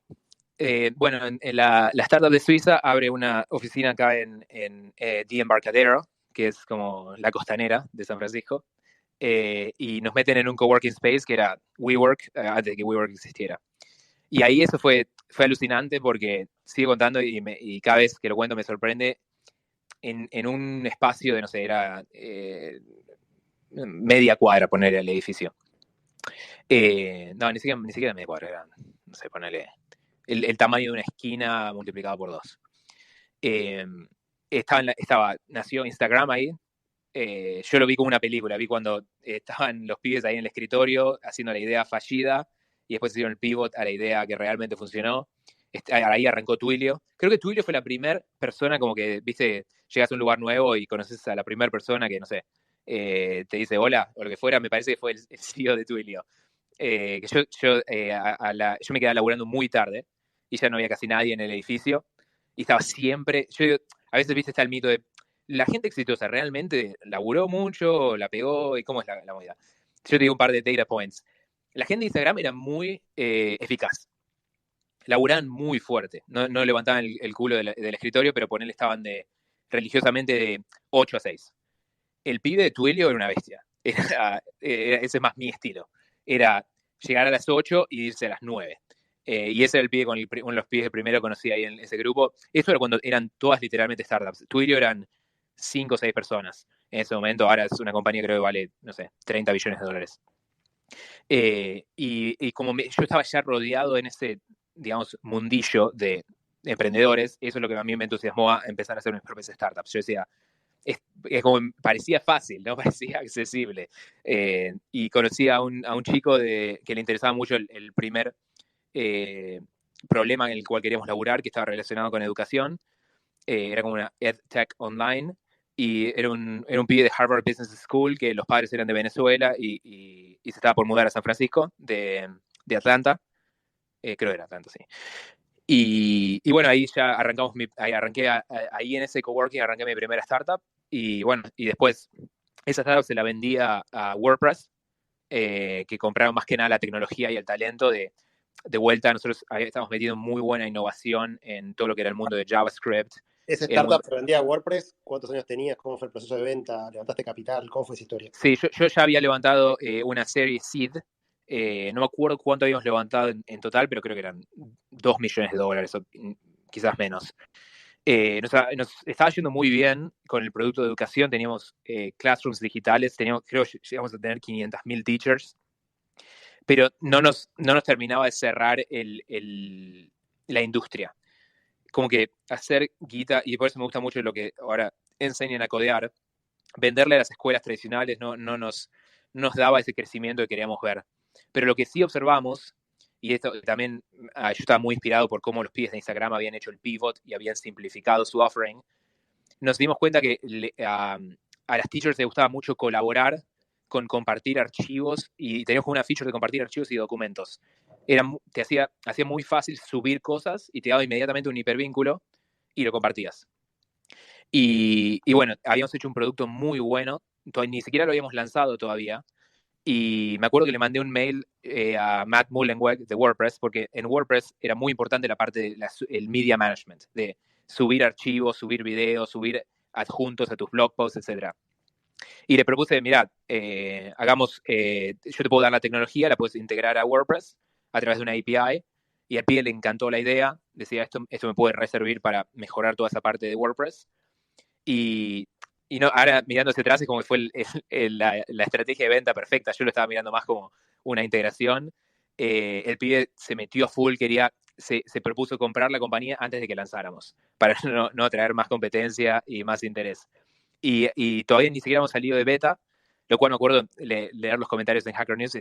Bueno, la startup de Suiza abre una oficina acá en The Embarcadero, que es como la costanera de San Francisco, y nos meten en un coworking space que era WeWork, antes de que WeWork existiera. Y ahí eso fue alucinante porque sigo contando y cada vez que lo cuento me sorprende. En un espacio de, no sé, era media cuadra ponerle al edificio. No, ni siquiera media cuadra, era, no sé, ponerle el tamaño de una esquina multiplicado por 2. Nació Instagram ahí. Yo lo vi como una película, vi cuando estaban los pibes ahí en el escritorio haciendo la idea fallida y después hicieron el pivot a la idea que realmente funcionó. Ahí arrancó Twilio. Creo que Twilio fue la primera persona, como que, viste, llegas a un lugar nuevo y conoces a la primera persona que, no sé, te dice hola o lo que fuera. Me parece que fue el CEO de Twilio. Que yo me quedaba laburando muy tarde y ya no había casi nadie en el edificio y estaba siempre, a veces, viste, está el mito de la gente exitosa realmente laburó mucho, la pegó, y cómo es la movida. Yo te digo un par de data points. La gente de Instagram era muy eficaz. Laburaban muy fuerte. No levantaban el culo del escritorio, pero ponele estaban religiosamente de 8 a 6. El pibe de Twilio era una bestia. Ese es más mi estilo. Era llegar a las 8 y irse a las 9. Y ese era el pibe con uno de los pibes que primero conocí ahí en ese grupo. Eso era cuando eran todas literalmente startups. Twilio eran 5 o 6 personas en ese momento. Ahora es una compañía que creo que vale, no sé, 30 billones de dólares. Y como yo estaba ya rodeado en ese, digamos, mundillo de emprendedores, eso es lo que a mí me entusiasmó a empezar a hacer mis propias startups. Yo decía, es como parecía fácil, ¿no? Parecía accesible. Y conocí a un chico que le interesaba mucho el primer problema en el cual queríamos laburar, que estaba relacionado con educación. Era como una EdTech online, y era un pibe de Harvard Business School, que los padres eran de Venezuela y se estaba por mudar a San Francisco, de Atlanta. Creo que era Atlanta, sí. Y bueno, ahí ya arrancamos, ahí en ese coworking arranqué mi primera startup, y bueno, y después esa startup se la vendía a WordPress, que compraron más que nada la tecnología y el talento de vuelta. Nosotros estamos metiendo muy buena innovación en todo lo que era el mundo de JavaScript, Esa el startup mundo. que vendía WordPress, ¿cuántos años tenías? ¿Cómo fue el proceso de venta? ¿Levantaste capital? ¿Cómo fue esa historia? Sí, yo ya había levantado una serie Seed. No me acuerdo cuánto habíamos levantado en total, pero creo que eran $2 millones o quizás menos. Nos estaba yendo muy bien con el producto de educación. Teníamos classrooms digitales, creo que llegamos a tener 500.000 teachers, pero no nos terminaba de cerrar la industria. Como que hacer guita, y por eso me gusta mucho lo que ahora enseñan a codear, venderle a las escuelas tradicionales no nos daba ese crecimiento que queríamos ver. Pero lo que sí observamos, y esto también yo estaba muy inspirado por cómo los pibes de Instagram habían hecho el pivot y habían simplificado su offering, nos dimos cuenta que a las teachers les gustaba mucho colaborar con compartir archivos, y teníamos una feature de compartir archivos y documentos. Hacía muy fácil subir cosas y te daba inmediatamente un hipervínculo y lo compartías. Y bueno, habíamos hecho un producto muy bueno, ni siquiera lo habíamos lanzado todavía, y me acuerdo que le mandé un mail a Matt Mullenweg de WordPress, porque en WordPress era muy importante la parte del media management, de subir archivos, subir videos, subir adjuntos a tus blog posts, etc. Y le propuse, mirad, yo te puedo dar la tecnología, la puedes integrar a WordPress a través de una API, y al pibe le encantó la idea, decía, esto me puede reservar para mejorar toda esa parte de WordPress. Y no, ahora mirando hacia atrás es como que fue la estrategia de venta perfecta. Yo lo estaba mirando más como una integración. El pibe se metió a full, se propuso comprar la compañía antes de que lanzáramos, para no atraer más competencia y más interés. Y todavía ni siquiera hemos salido de beta, lo cual me acuerdo leer los comentarios en Hacker News,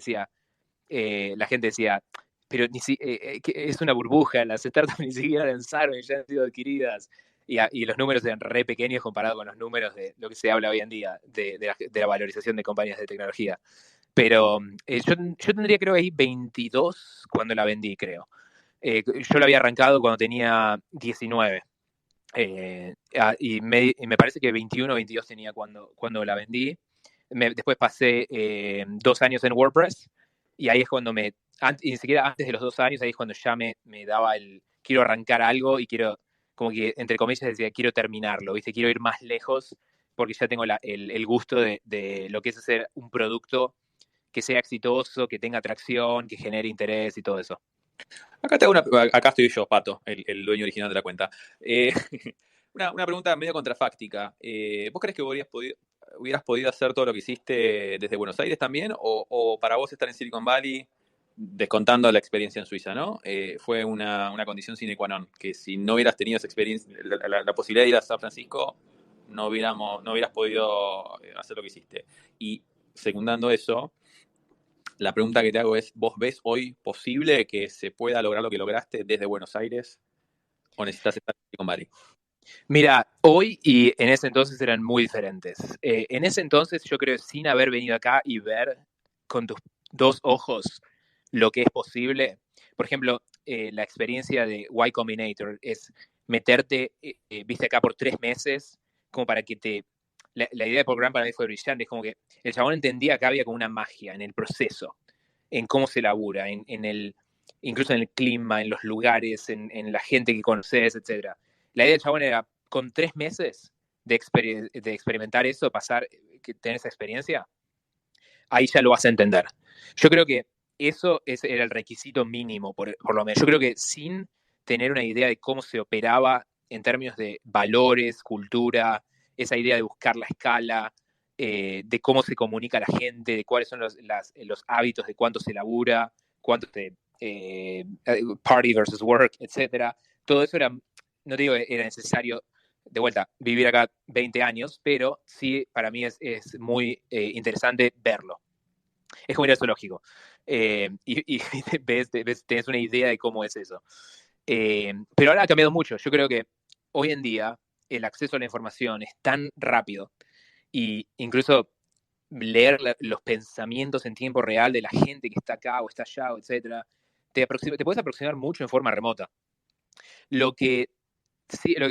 la gente decía, pero es una burbuja, las startups ni siquiera lanzaron y ya han sido adquiridas. Y los números eran re pequeños comparado con los números de lo que se habla hoy en día, de la valorización de compañías de tecnología. Pero yo tendría, creo, ahí 22 cuando la vendí, creo. Yo la había arrancado cuando tenía 19. Y me parece que 21 o 22 tenía cuando la vendí. Después pasé 2 años en WordPress, y ahí es cuando y ni siquiera antes de los 2 años, ahí es cuando ya me daba quiero arrancar algo y quiero, como que entre comillas decía, quiero terminarlo, ¿viste? Quiero ir más lejos porque ya tengo el gusto de lo que es hacer un producto que sea exitoso, que tenga atracción, que genere interés y todo eso. Acá estoy yo, Pato, el dueño original de la cuenta. Una pregunta medio contrafáctica. ¿Vos crees que hubieras podido hacer todo lo que hiciste desde Buenos Aires también? ¿O para vos estar en Silicon Valley, descontando la experiencia en Suiza, ¿no? Fue una condición sine qua non, que si no hubieras tenido esa experiencia, la posibilidad de ir a San Francisco, no hubieras podido hacer lo que hiciste. Y secundando eso, la pregunta que te hago es, ¿vos ves hoy posible que se pueda lograr lo que lograste desde Buenos Aires o necesitas estar en Silicon Valley? Mira, hoy y en ese entonces eran muy diferentes. En ese entonces yo creo, sin haber venido acá y ver con tus 2 ojos lo que es posible, por ejemplo, la experiencia de Y Combinator es meterte, viste, acá por 3 meses, como para que la idea de program para mí fue brillante. Es como que el chabón entendía que había como una magia en el proceso, en cómo se labura, incluso en el clima, en los lugares, en la gente que conoces, etc. La idea del chabón era, con 3 meses de experimentar eso, tener esa experiencia, ahí ya lo vas a entender. Yo creo que eso era el requisito mínimo, por lo menos. Yo creo que sin tener una idea de cómo se operaba en términos de valores, cultura, esa idea de buscar la escala, de cómo se comunica a la gente, de cuáles son los hábitos, de cuánto se labura, cuánto party versus work, etc. Todo eso no digo era necesario, de vuelta, vivir acá 20 años, pero sí, para mí es muy interesante verlo. Es como ir al zoológico. Y tenés una idea de cómo es eso. Pero ahora ha cambiado mucho. Yo creo que hoy en día el acceso a la información es tan rápido, y incluso leer los pensamientos en tiempo real de la gente que está acá o está allá, etc., te puedes aproximar mucho en forma remota. Lo que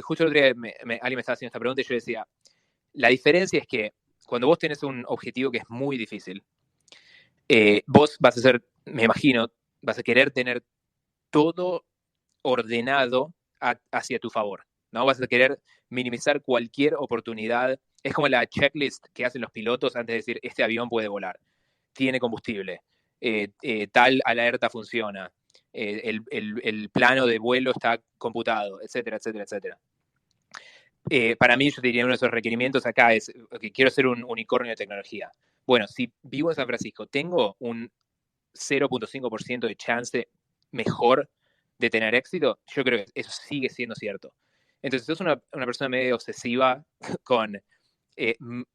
justo el otro día alguien me estaba haciendo esta pregunta y yo decía, la diferencia es que cuando vos tenés un objetivo que es muy difícil, vos vas a me imagino, vas a querer tener todo ordenado hacia tu favor. ¿no? Vas a querer minimizar cualquier oportunidad. Es como la checklist que hacen los pilotos antes de decir, este avión puede volar, tiene combustible, tal alerta funciona, el plano de vuelo está computado, etcétera, etcétera, etcétera. Para mí, yo te diría, uno de esos requerimientos acá es que quiero ser un unicornio de tecnología. Bueno, si vivo en San Francisco, tengo un 0.5% de chance mejor de tener éxito, yo creo que eso sigue siendo cierto. Entonces, si sos una persona medio obsesiva con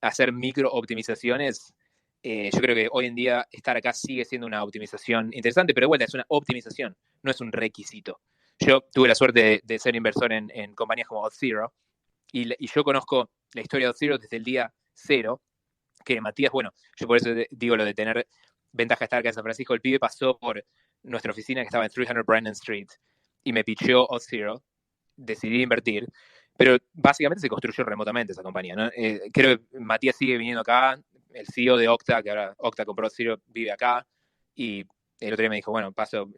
hacer micro optimizaciones, yo creo que hoy en día estar acá sigue siendo una optimización interesante, pero de vuelta es una optimización, no es un requisito. Yo tuve la suerte de ser inversor en compañías como Auth0, y yo conozco la historia de Auth0 desde el día cero, que Matías, bueno, yo por eso digo lo de tener ventaja de estar acá en San Francisco. El pibe pasó por nuestra oficina que estaba en 300 Brandon Street y me pichó Auth0, decidí invertir, pero básicamente se construyó remotamente esa compañía, ¿no? Creo que Matías sigue viniendo acá, el CEO de Okta, que ahora Okta compró Auth0, vive acá, y el otro día me dijo, bueno,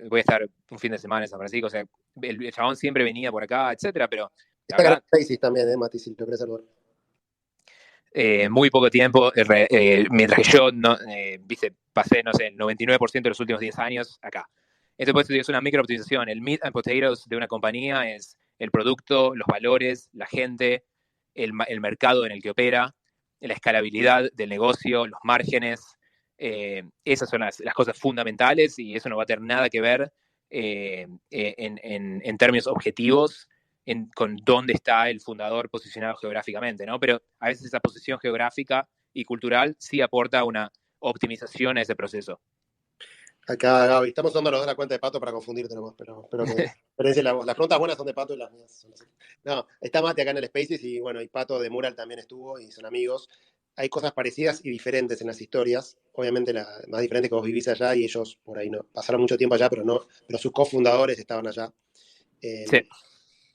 voy a estar un fin de semana en San Francisco, o sea, el chabón siempre venía por acá, etcétera, pero la Está verdad, Spaces también, Mati, si lo querés salvar. muy poco tiempo, mientras que yo viste, pasé, no sé, el 99% de los últimos 10 años acá. Entonces, es una microoptimización. El meat and potatoes de una compañía es el producto, los valores, la gente, el mercado en el que opera, la escalabilidad del negocio, los márgenes. Esas son las cosas fundamentales, y eso no va a tener nada que ver en términos objetivos con dónde está el fundador posicionado geográficamente, ¿no? Pero a veces esa posición geográfica y cultural sí aporta una optimización a ese proceso. Acá, Gaby, estamos usando los dos la cuenta de Pato para confundirte nomás, pero que diferencie la voz. Las preguntas buenas son de Pato y las mías son así. No, está Mati acá en el Spaces y bueno, y Pato de Mural también estuvo y son amigos. Hay cosas parecidas y diferentes en las historias. Obviamente la más diferente que vos vivís allá y ellos por ahí no pasaron mucho tiempo allá, pero sus cofundadores estaban allá. Sí.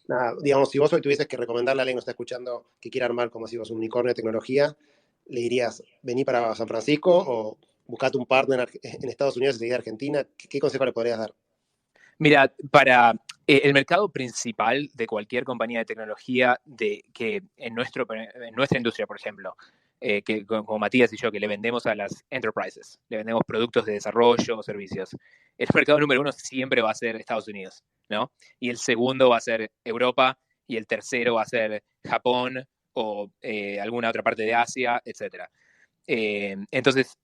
Nada, digamos, si vos hoy tuvieses que recomendarle a alguien que está escuchando que quiera armar, como si vos un unicornio de tecnología, le dirías, vení para San Francisco o buscate un partner en Estados Unidos y seguir a Argentina. ¿Qué consejo le podrías dar? Mira, para el mercado principal de cualquier compañía de tecnología que en nuestra industria, por ejemplo, que como Matías y yo, que le vendemos a las enterprises, le vendemos productos de desarrollo o servicios, el mercado número uno siempre va a ser Estados Unidos, ¿no? Y el segundo va a ser Europa, y el tercero va a ser Japón o alguna otra parte de Asia, etcétera. Entonces,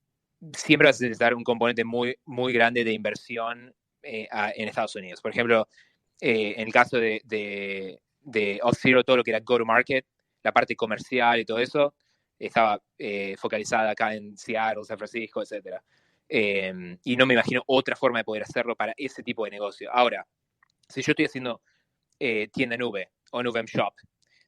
siempre vas a necesitar un componente muy, muy grande de inversión en Estados Unidos. Por ejemplo, en el caso de Auth0, todo lo que era go-to-market, la parte comercial y todo eso, estaba focalizada acá en Seattle, San Francisco, etc. Y no me imagino otra forma de poder hacerlo para ese tipo de negocio. Ahora, si yo estoy haciendo tienda nube o Nuvem Shop,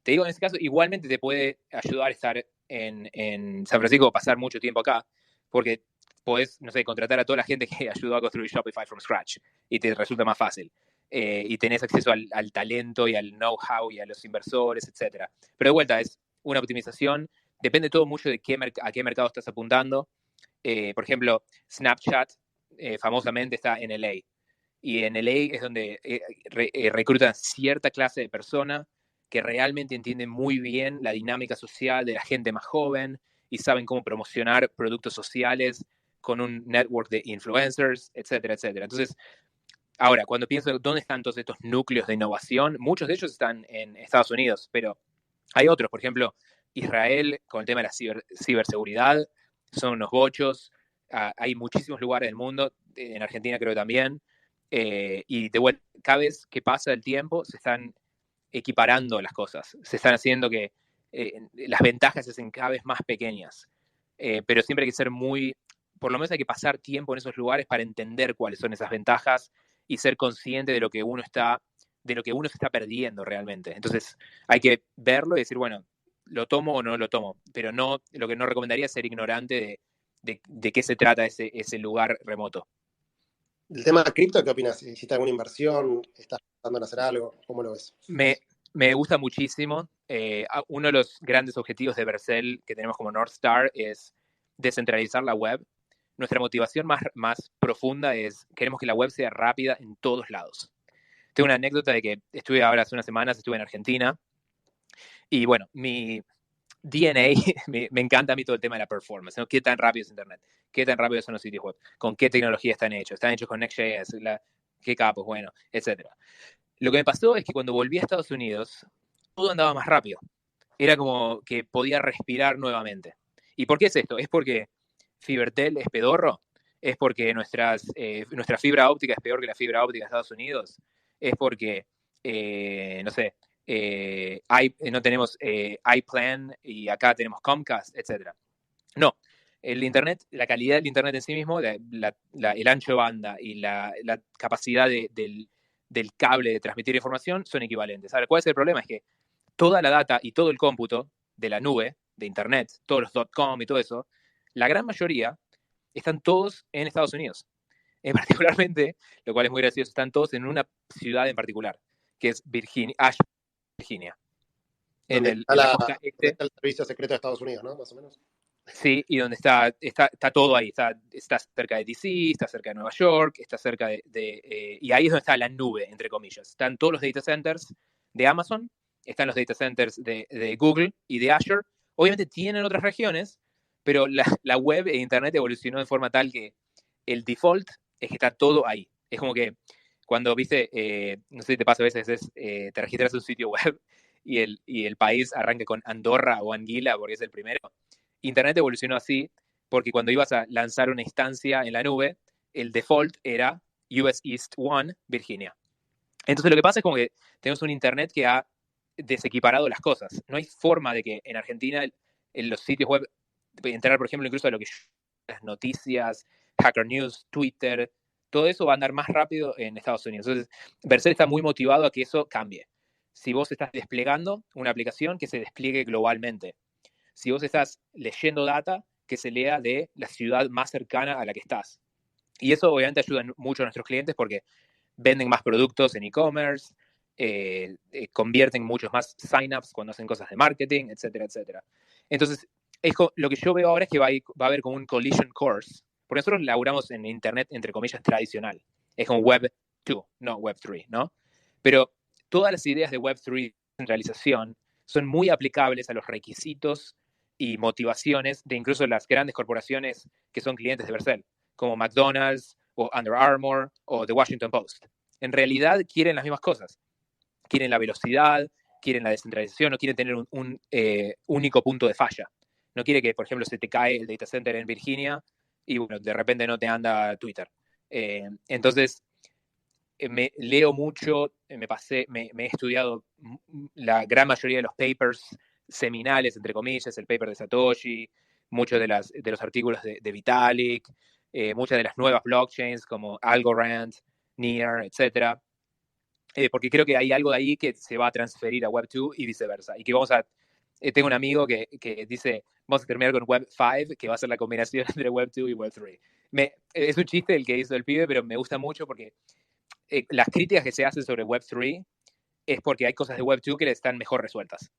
te digo, en ese caso, igualmente te puede ayudar a estar en San Francisco o pasar mucho tiempo acá, porque podés, no sé, contratar a toda la gente que ayudó a construir Shopify from scratch y te resulta más fácil. Y tenés acceso al talento y al know-how y a los inversores, etc. Pero de vuelta, es una optimización. Depende todo mucho de a qué mercado estás apuntando. Por ejemplo, Snapchat famosamente está en LA. Y en LA es donde reclutan cierta clase de persona que realmente entienden muy bien la dinámica social de la gente más joven y saben cómo promocionar productos sociales con un network de influencers, etcétera, etcétera. Entonces, ahora, cuando pienso dónde están todos estos núcleos de innovación, muchos de ellos están en Estados Unidos, pero hay otros, por ejemplo, Israel con el tema de la ciberseguridad, son unos bochos. Hay muchísimos lugares del mundo, en Argentina creo que también, y de vuelta, cada vez que pasa el tiempo se están equiparando las cosas, se están haciendo que las ventajas se hacen cada vez más pequeñas, pero siempre hay que ser por lo menos hay que pasar tiempo en esos lugares para entender cuáles son esas ventajas y ser consciente de lo que uno se está perdiendo realmente. Entonces hay que verlo y decir, bueno, lo tomo o no lo tomo, pero lo que no recomendaría es ser ignorante de qué se trata ese lugar remoto. ¿El tema de cripto, qué opinas? ¿Hiciste alguna inversión? ¿Estás pensando en hacer algo? ¿Cómo lo ves? Me gusta muchísimo. Uno de los grandes objetivos de Vercel que tenemos como North Star es descentralizar la web. Nuestra motivación más profunda es queremos que la web sea rápida en todos lados. Tengo una anécdota de que hace unas semanas estuve en Argentina Y bueno, mi DNA, me encanta a mí todo el tema de la performance, ¿no? ¿Qué tan rápido es Internet? ¿Qué tan rápido son los sitios web? ¿Con qué tecnología están hechos? ¿Están hechos con Next.js? ¿Qué capos? Bueno, etcétera. Lo que me pasó es que cuando volví a Estados Unidos, todo andaba más rápido. Era como que podía respirar nuevamente. ¿Y por qué es esto? ¿Es porque Fibertel es pedorro? ¿Es porque nuestra fibra óptica es peor que la fibra óptica de Estados Unidos? ¿Es porque, no sé, no tenemos iPlan y acá tenemos Comcast, etcétera? No. El Internet, la calidad del Internet en sí mismo, el ancho de banda y la capacidad del cable de transmitir información son equivalentes. Ahora, ¿cuál es el problema? Es que toda la data y todo el cómputo de la nube, de Internet, todos los .com y todo eso, la gran mayoría están todos en Estados Unidos. Particularmente, lo cual es muy gracioso, están todos en una ciudad en particular, que es Ashburn, Virginia. ¿Dónde está el servicio secreto de Estados Unidos, ¿no? Más o menos. Sí, y donde está todo ahí. Está cerca de DC, está cerca de Nueva York, está cerca y ahí es donde está la nube, entre comillas. Están todos los data centers de Amazon, están los data centers de Google y de Azure. Obviamente tienen otras regiones, pero la web e Internet evolucionó de forma tal que el default es que está todo ahí. Es como que cuando viste, no sé si te pasa a veces, te registras un sitio web y el país arranca con Andorra o Anguila porque es el primero. Internet evolucionó así porque cuando ibas a lanzar una instancia en la nube, el default era US East 1, Virginia. Entonces lo que pasa es como que tenemos un Internet que ha desequiparado las cosas. No hay forma de que en Argentina en los sitios web, entrar por ejemplo incluso a lo que las noticias, Hacker News, Twitter, todo eso va a andar más rápido en Estados Unidos. Entonces, Vercel está muy motivado a que eso cambie. Si vos estás desplegando una aplicación, que se despliegue globalmente. Si vos estás leyendo data, que se lea de la ciudad más cercana a la que estás. Y eso obviamente ayuda mucho a nuestros clientes porque venden más productos en e-commerce, convierten muchos más sign-ups cuando hacen cosas de marketing, etcétera, etcétera. Entonces, lo que yo veo ahora es que va a haber como un collision course, porque nosotros laburamos en Internet, entre comillas, tradicional. Es como Web 2, no Web 3, ¿no? Pero todas las ideas de Web 3 centralización son muy aplicables a los requisitos y motivaciones de incluso las grandes corporaciones que son clientes de Vercel, como McDonald's o Under Armour o The Washington Post. En realidad quieren las mismas cosas. Quieren la velocidad, quieren la descentralización, no quieren tener un único punto de falla. No quiere que, por ejemplo, se te cae el data center en Virginia y bueno, de repente no te anda Twitter. Entonces, me leo mucho, me he estudiado la gran mayoría de los papers seminales, entre comillas, el paper de Satoshi, muchos de los artículos de Vitalik, muchas de las nuevas blockchains como Algorand, Near, etc. Porque creo que hay algo de ahí que se va a transferir a Web2 y viceversa. Y que tengo un amigo que dice, vamos a terminar con Web5, que va a ser la combinación entre Web2 y Web3. Es un chiste el que hizo el pibe, pero me gusta mucho porque las críticas que se hacen sobre Web3 es porque hay cosas de Web2 que están mejor resueltas.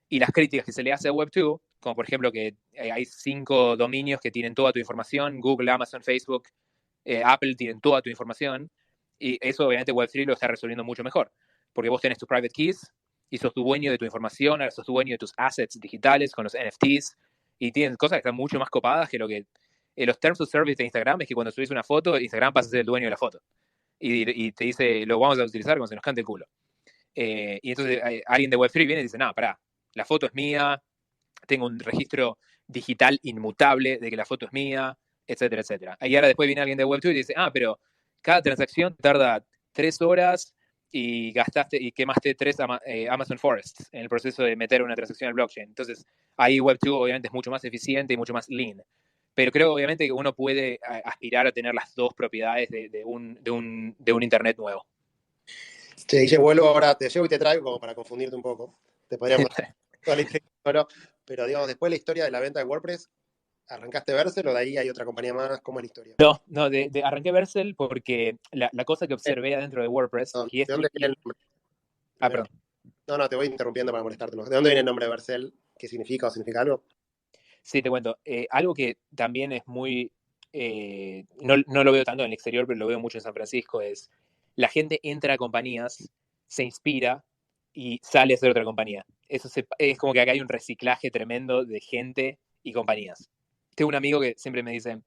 Y las críticas que se le hace a Web2, como por ejemplo que hay 5 dominios que tienen toda tu información, Google, Amazon, Facebook, Apple tienen toda tu información, y eso obviamente Web3 lo está resolviendo mucho mejor, porque vos tenés tus private keys y sos tu dueño de tu información, ahora sos tu dueño de tus assets digitales con los NFTs, y tienen cosas que están mucho más copadas que lo que los terms of service de Instagram es que cuando subís una foto, Instagram pasa a ser el dueño de la foto. Y te dice, lo vamos a utilizar cuando se nos cante el culo. Y entonces alguien de Web3 viene y dice, no, pará, la foto es mía, tengo un registro digital inmutable de que la foto es mía, etcétera, etcétera. Y ahora después viene alguien de Web2 y dice, pero cada transacción tarda 3 horas y quemaste 3 Amazon Forests en el proceso de meter una transacción al blockchain. Entonces, ahí Web2 obviamente es mucho más eficiente y mucho más lean. Pero creo obviamente que uno puede aspirar a tener las dos propiedades de un Internet nuevo. Che, Guille, vuelvo ahora, te llevo y te traigo como para confundirte un poco. Te podríamos toda la historia, pero digamos, después de la historia de la venta de WordPress, ¿arrancaste Vercel o de ahí hay otra compañía más? ¿Cómo es la historia? No, arranqué Vercel porque la cosa que observé adentro de WordPress, No, y ¿de dónde viene el nombre? perdón. No, te voy interrumpiendo para molestarte. ¿De dónde viene el nombre de Vercel? ¿Qué significa o significa algo? Sí, te cuento. Algo que también es muy, no lo veo tanto en el exterior, pero lo veo mucho en San Francisco, es la gente entra a compañías, se inspira y sale a hacer otra compañía. Es como que acá hay un reciclaje tremendo de gente y compañías. Tengo un amigo que siempre me dice,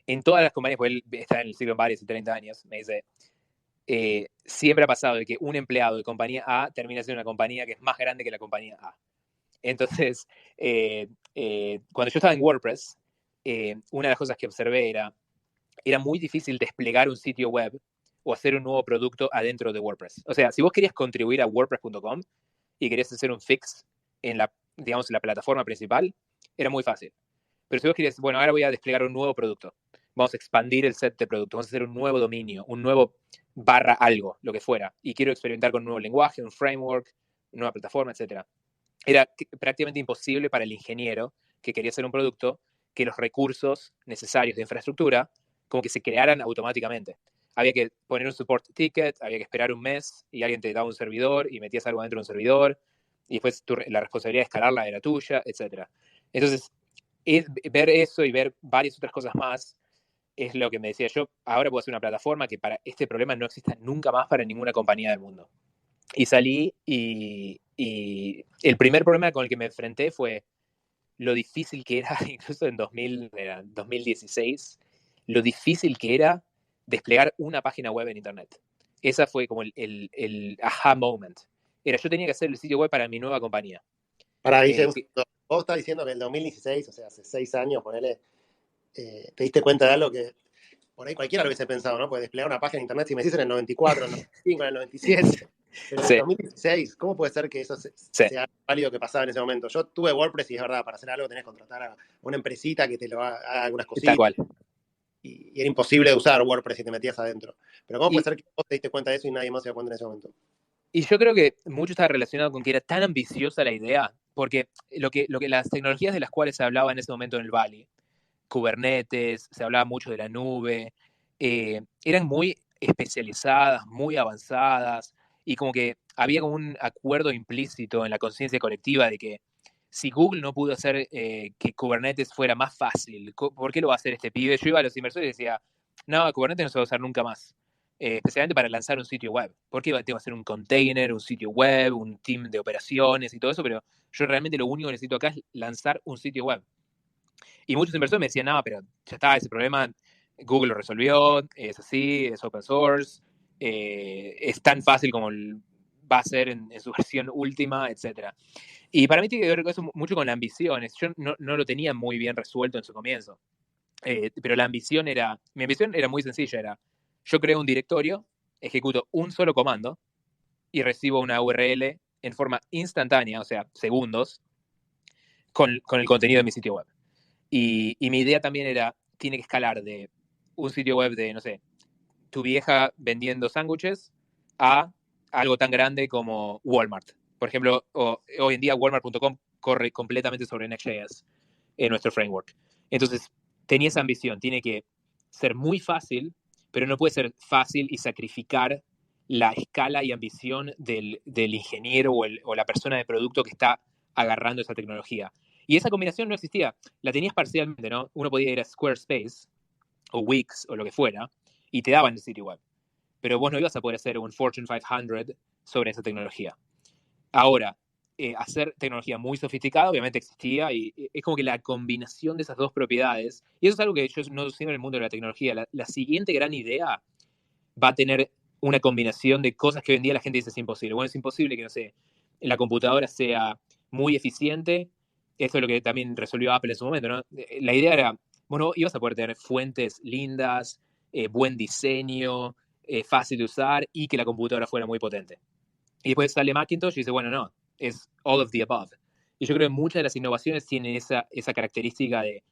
en todas las compañías, porque él está en el Silicon Valley hace 30 años, me dice, siempre ha pasado de que un empleado de compañía A termina siendo una compañía que es más grande que la compañía A. Entonces, cuando yo estaba en WordPress, una de las cosas que observé era muy difícil desplegar un sitio web o hacer un nuevo producto adentro de WordPress. O sea, si vos querías contribuir a WordPress.com y querías hacer un fix en la, digamos, en la plataforma principal, era muy fácil. Pero si vos querías, bueno, ahora voy a desplegar un nuevo producto, vamos a expandir el set de productos, vamos a hacer un nuevo dominio, un nuevo barra algo, lo que fuera, y quiero experimentar con un nuevo lenguaje, un framework, una nueva plataforma, etc. Era prácticamente imposible para el ingeniero que quería hacer un producto que los recursos necesarios de infraestructura como que se crearan automáticamente. Había que poner un support ticket, había que esperar un mes y alguien te daba un servidor y metías algo dentro de un servidor y después la responsabilidad de escalarla era tuya, etc. Entonces, ver eso y ver varias otras cosas más es lo que me decía yo. Ahora puedo hacer una plataforma que para este problema no exista nunca más para ninguna compañía del mundo. Y salí y el primer problema con el que me enfrenté fue lo difícil que era, incluso en 2016, lo difícil que era desplegar una página web en Internet. Esa fue como el aha moment. Yo tenía que hacer el sitio web para mi nueva compañía. Para Guille, vos estás diciendo que en el 2016, o sea, hace 6 años, ponele, te diste cuenta de algo que por ahí cualquiera lo hubiese pensado, ¿no? Pues desplegar una página de internet, si me decís en el 94, en el 95, en el 97, pero en el 2016, ¿cómo puede ser que eso sea válido que pasaba en ese momento? Yo tuve WordPress y es verdad, para hacer algo tenés que contratar a una empresita que te lo haga algunas cositas. Tal cual. Y era imposible de usar WordPress si te metías adentro. Pero ¿cómo puede ser que vos te diste cuenta de eso y nadie más se dio cuenta en ese momento? Y yo creo que mucho está relacionado con que era tan ambiciosa la idea, porque lo que las tecnologías de las cuales se hablaba en ese momento en el Valley, Kubernetes, se hablaba mucho de la nube, eran muy especializadas, muy avanzadas, y como que había como un acuerdo implícito en la conciencia colectiva de que si Google no pudo hacer que Kubernetes fuera más fácil, ¿por qué lo va a hacer este pibe? Yo iba a los inversores y decía, no, Kubernetes no se va a usar nunca más, especialmente para lanzar un sitio web. ¿Por qué tengo que hacer un container, un sitio web, un team de operaciones y todo eso? Pero yo realmente lo único que necesito acá es lanzar un sitio web. Y muchos inversores me decían, no, pero ya está, ese problema Google lo resolvió, es así, es open source, es tan fácil como va a ser en su versión última, etc. Y para mí tiene que ver eso mucho con la ambición. Yo no lo tenía muy bien resuelto en su comienzo. Pero mi ambición era muy sencilla, yo creo un directorio, ejecuto un solo comando y recibo una URL en forma instantánea, o sea, segundos, con el contenido de mi sitio web. Y mi idea también tiene que escalar de un sitio web de, no sé, tu vieja vendiendo sándwiches a algo tan grande como Walmart. Por ejemplo, hoy en día Walmart.com corre completamente sobre Next.js en nuestro framework. Entonces, tenía esa ambición, tiene que ser muy fácil, pero no puede ser fácil y sacrificar la escala y ambición del ingeniero o la persona de producto que está agarrando esa tecnología. Y esa combinación no existía. La tenías parcialmente, ¿no? Uno podía ir a Squarespace o Wix o lo que fuera y te daban el sitio web. Pero vos no ibas a poder hacer un Fortune 500 sobre esa tecnología. Ahora, hacer tecnología muy sofisticada obviamente existía y es como que la combinación de esas dos propiedades, y eso es algo que yo no siento en el mundo de la tecnología, la siguiente gran idea va a tener una combinación de cosas que hoy en día la gente dice es imposible. Bueno, es imposible que, no sé, la computadora sea muy eficiente. Esto es lo que también resolvió Apple en su momento, ¿no? La idea era, bueno, ibas a poder tener fuentes lindas, buen diseño, fácil de usar y que la computadora fuera muy potente. Y después sale Macintosh y dice, bueno, no, es all of the above. Y yo creo que muchas de las innovaciones tienen esa característica de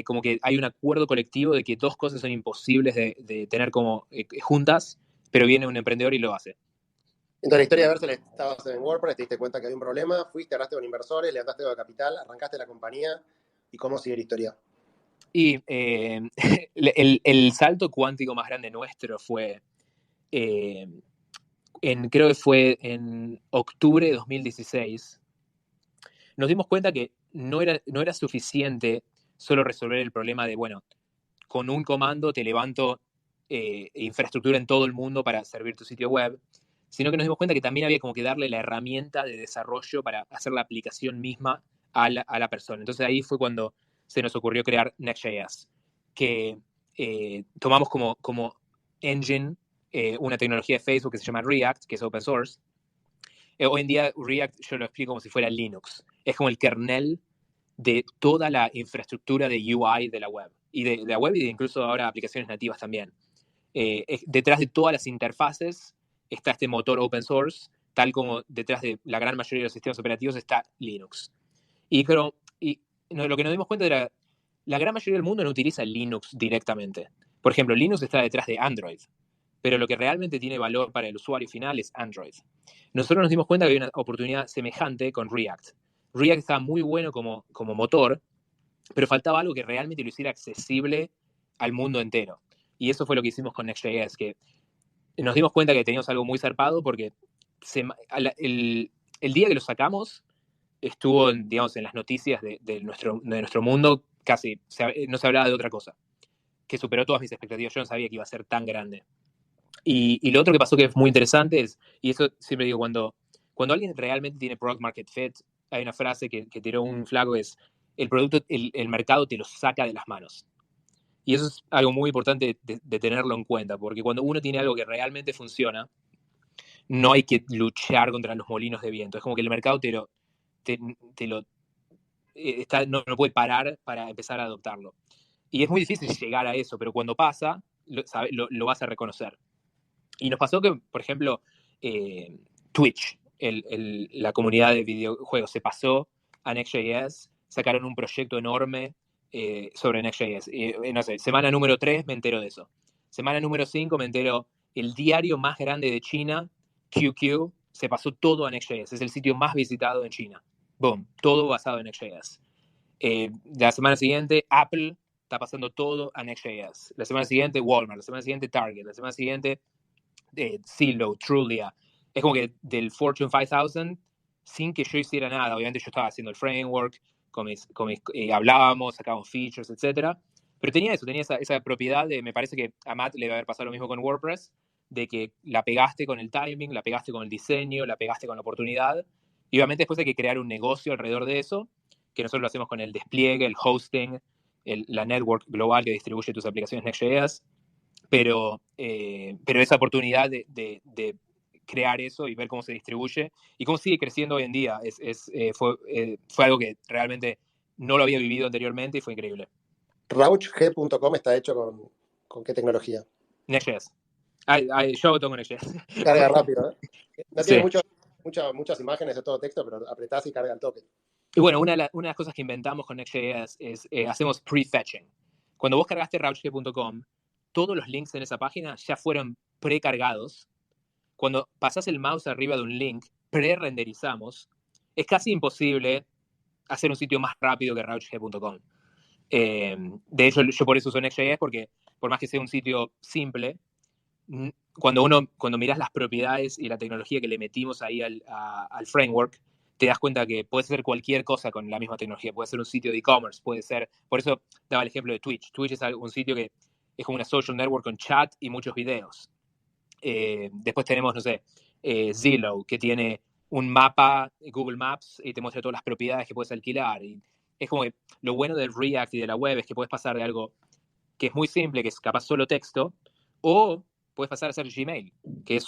como que hay un acuerdo colectivo de que dos cosas son imposibles de tener como juntas, pero viene un emprendedor y lo hace. Entonces la historia de Versal, estabas en WordPress, te diste cuenta que había un problema, fuiste, hablaste con inversores, levantaste algo de capital, arrancaste la compañía, ¿y cómo sigue la historia? Y el salto cuántico más grande nuestro fue, creo que fue en octubre de 2016, nos dimos cuenta que no era suficiente solo resolver el problema de, bueno, con un comando te levanto infraestructura en todo el mundo para servir tu sitio web, sino que nos dimos cuenta que también había como que darle la herramienta de desarrollo para hacer la aplicación misma a la persona. Entonces ahí fue cuando se nos ocurrió crear Next.js, que tomamos como engine una tecnología de Facebook que se llama React, que es open source. Hoy en día React yo lo explico como si fuera Linux. Es como el kernel de toda la infraestructura de UI de la web. Y de la web y de incluso ahora aplicaciones nativas también. Detrás de todas las interfaces está este motor open source, tal como detrás de la gran mayoría de los sistemas operativos está Linux. Lo que nos dimos cuenta era, la gran mayoría del mundo no utiliza Linux directamente. Por ejemplo, Linux está detrás de Android, pero lo que realmente tiene valor para el usuario final es Android. Nosotros nos dimos cuenta que había una oportunidad semejante con React. React está muy bueno como motor, pero faltaba algo que realmente lo hiciera accesible al mundo entero. Y eso fue lo que hicimos con Next.js, que nos dimos cuenta que teníamos algo muy zarpado porque el día que lo sacamos estuvo, digamos, en las noticias de nuestro mundo, casi no se hablaba de otra cosa, que superó todas mis expectativas. Yo no sabía que iba a ser tan grande. Y lo otro que pasó que es muy interesante es, y eso siempre digo, cuando alguien realmente tiene product market fit, hay una frase que tiró un flaco, es el producto, el mercado te lo saca de las manos. Y eso es algo muy importante de tenerlo en cuenta, porque cuando uno tiene algo que realmente funciona, no hay que luchar contra los molinos de viento. Es como que el mercado no puede parar para empezar a adoptarlo. Y es muy difícil llegar a eso, pero cuando pasa, lo vas a reconocer. Y nos pasó que, por ejemplo, Twitch, la comunidad de videojuegos, se pasó a Next.js, sacaron un proyecto enorme sobre Next.js. No sé, semana número 3 me entero de eso. Semana número 5 me entero, el diario más grande de China, QQ, se pasó todo a Next.js. Es el sitio más visitado en China. Boom, todo basado en Next.js. La semana siguiente, Apple está pasando todo a Next.js. La semana siguiente, Walmart. La semana siguiente, Target. La semana siguiente, Zillow, Trulia. Es como que del Fortune 5000, sin que yo hiciera nada. Obviamente yo estaba haciendo el framework, hablábamos, sacábamos features, etc. Pero tenía esa propiedad me parece que a Matt le va a haber pasado lo mismo con WordPress, de que la pegaste con el timing, la pegaste con el diseño, la pegaste con la oportunidad. Y obviamente después hay que crear un negocio alrededor de eso, que nosotros lo hacemos con el despliegue, el hosting, la network global que distribuye tus aplicaciones Next.js. Pero esa oportunidad de crear eso y ver cómo se distribuye y cómo sigue creciendo hoy en día fue algo que realmente no lo había vivido anteriormente y fue increíble. RauchG.com está hecho con qué tecnología. Next.js. Yo toco Next.js. Carga rápido, ¿eh? No tiene Sí. muchas imágenes de todo texto, pero apretás y carga al toque. Y bueno, una de las cosas que inventamos con Next.js es hacemos prefetching. Cuando vos cargaste RauchG.com, todos los links en esa página ya fueron precargados. Cuando pasás el mouse arriba de un link, pre-renderizamos. Es casi imposible hacer un sitio más rápido que RauchG.com. De hecho, yo por eso uso Next.js, porque por más que sea un sitio simple, cuando mirás las propiedades y la tecnología que le metimos ahí al framework, te das cuenta que puedes hacer cualquier cosa con la misma tecnología. Puede ser un sitio de e-commerce, puede ser... Por eso daba el ejemplo de Twitch. Twitch es un sitio que es como una social network con chat y muchos videos. Después tenemos, no sé, Zillow, que tiene un mapa, Google Maps, y te muestra todas las propiedades que puedes alquilar. Y es como que lo bueno del React y de la web es que puedes pasar de algo que es muy simple, que es capaz solo texto, o puedes pasar a ser Gmail, que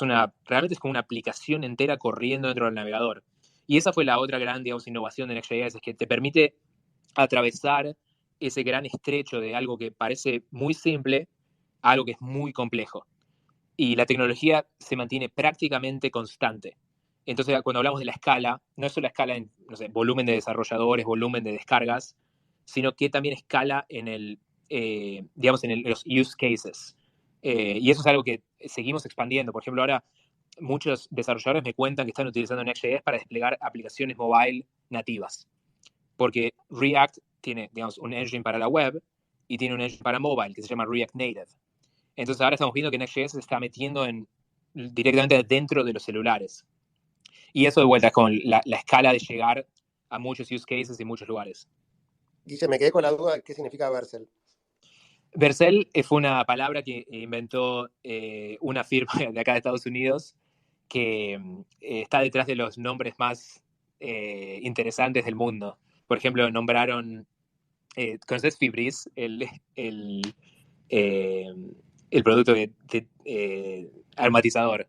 realmente es como una aplicación entera corriendo dentro del navegador. Y esa fue la otra gran, digamos, innovación de Next.js, es que te permite atravesar ese gran estrecho de algo que parece muy simple a algo que es muy complejo. Y la tecnología se mantiene prácticamente constante. Entonces, cuando hablamos de la escala, no es solo la escala en, no sé, volumen de desarrolladores, volumen de descargas, sino que también escala en digamos, en los use cases. Y eso es algo que seguimos expandiendo. Por ejemplo, ahora muchos desarrolladores me cuentan que están utilizando Next.js para desplegar aplicaciones mobile nativas. Porque React tiene, digamos, un engine para la web y tiene un engine para mobile que se llama React Native. Entonces ahora estamos viendo que Next.js se está metiendo directamente dentro de los celulares. Y eso de vuelta es con la escala de llegar a muchos use cases y muchos lugares. Guille, me quedé con la duda de qué significa Vercel. Vercel fue una palabra que inventó una firma de acá de Estados Unidos que está detrás de los nombres más interesantes del mundo. Por ejemplo, nombraron, ¿conoces Fibris? El producto de aromatizador.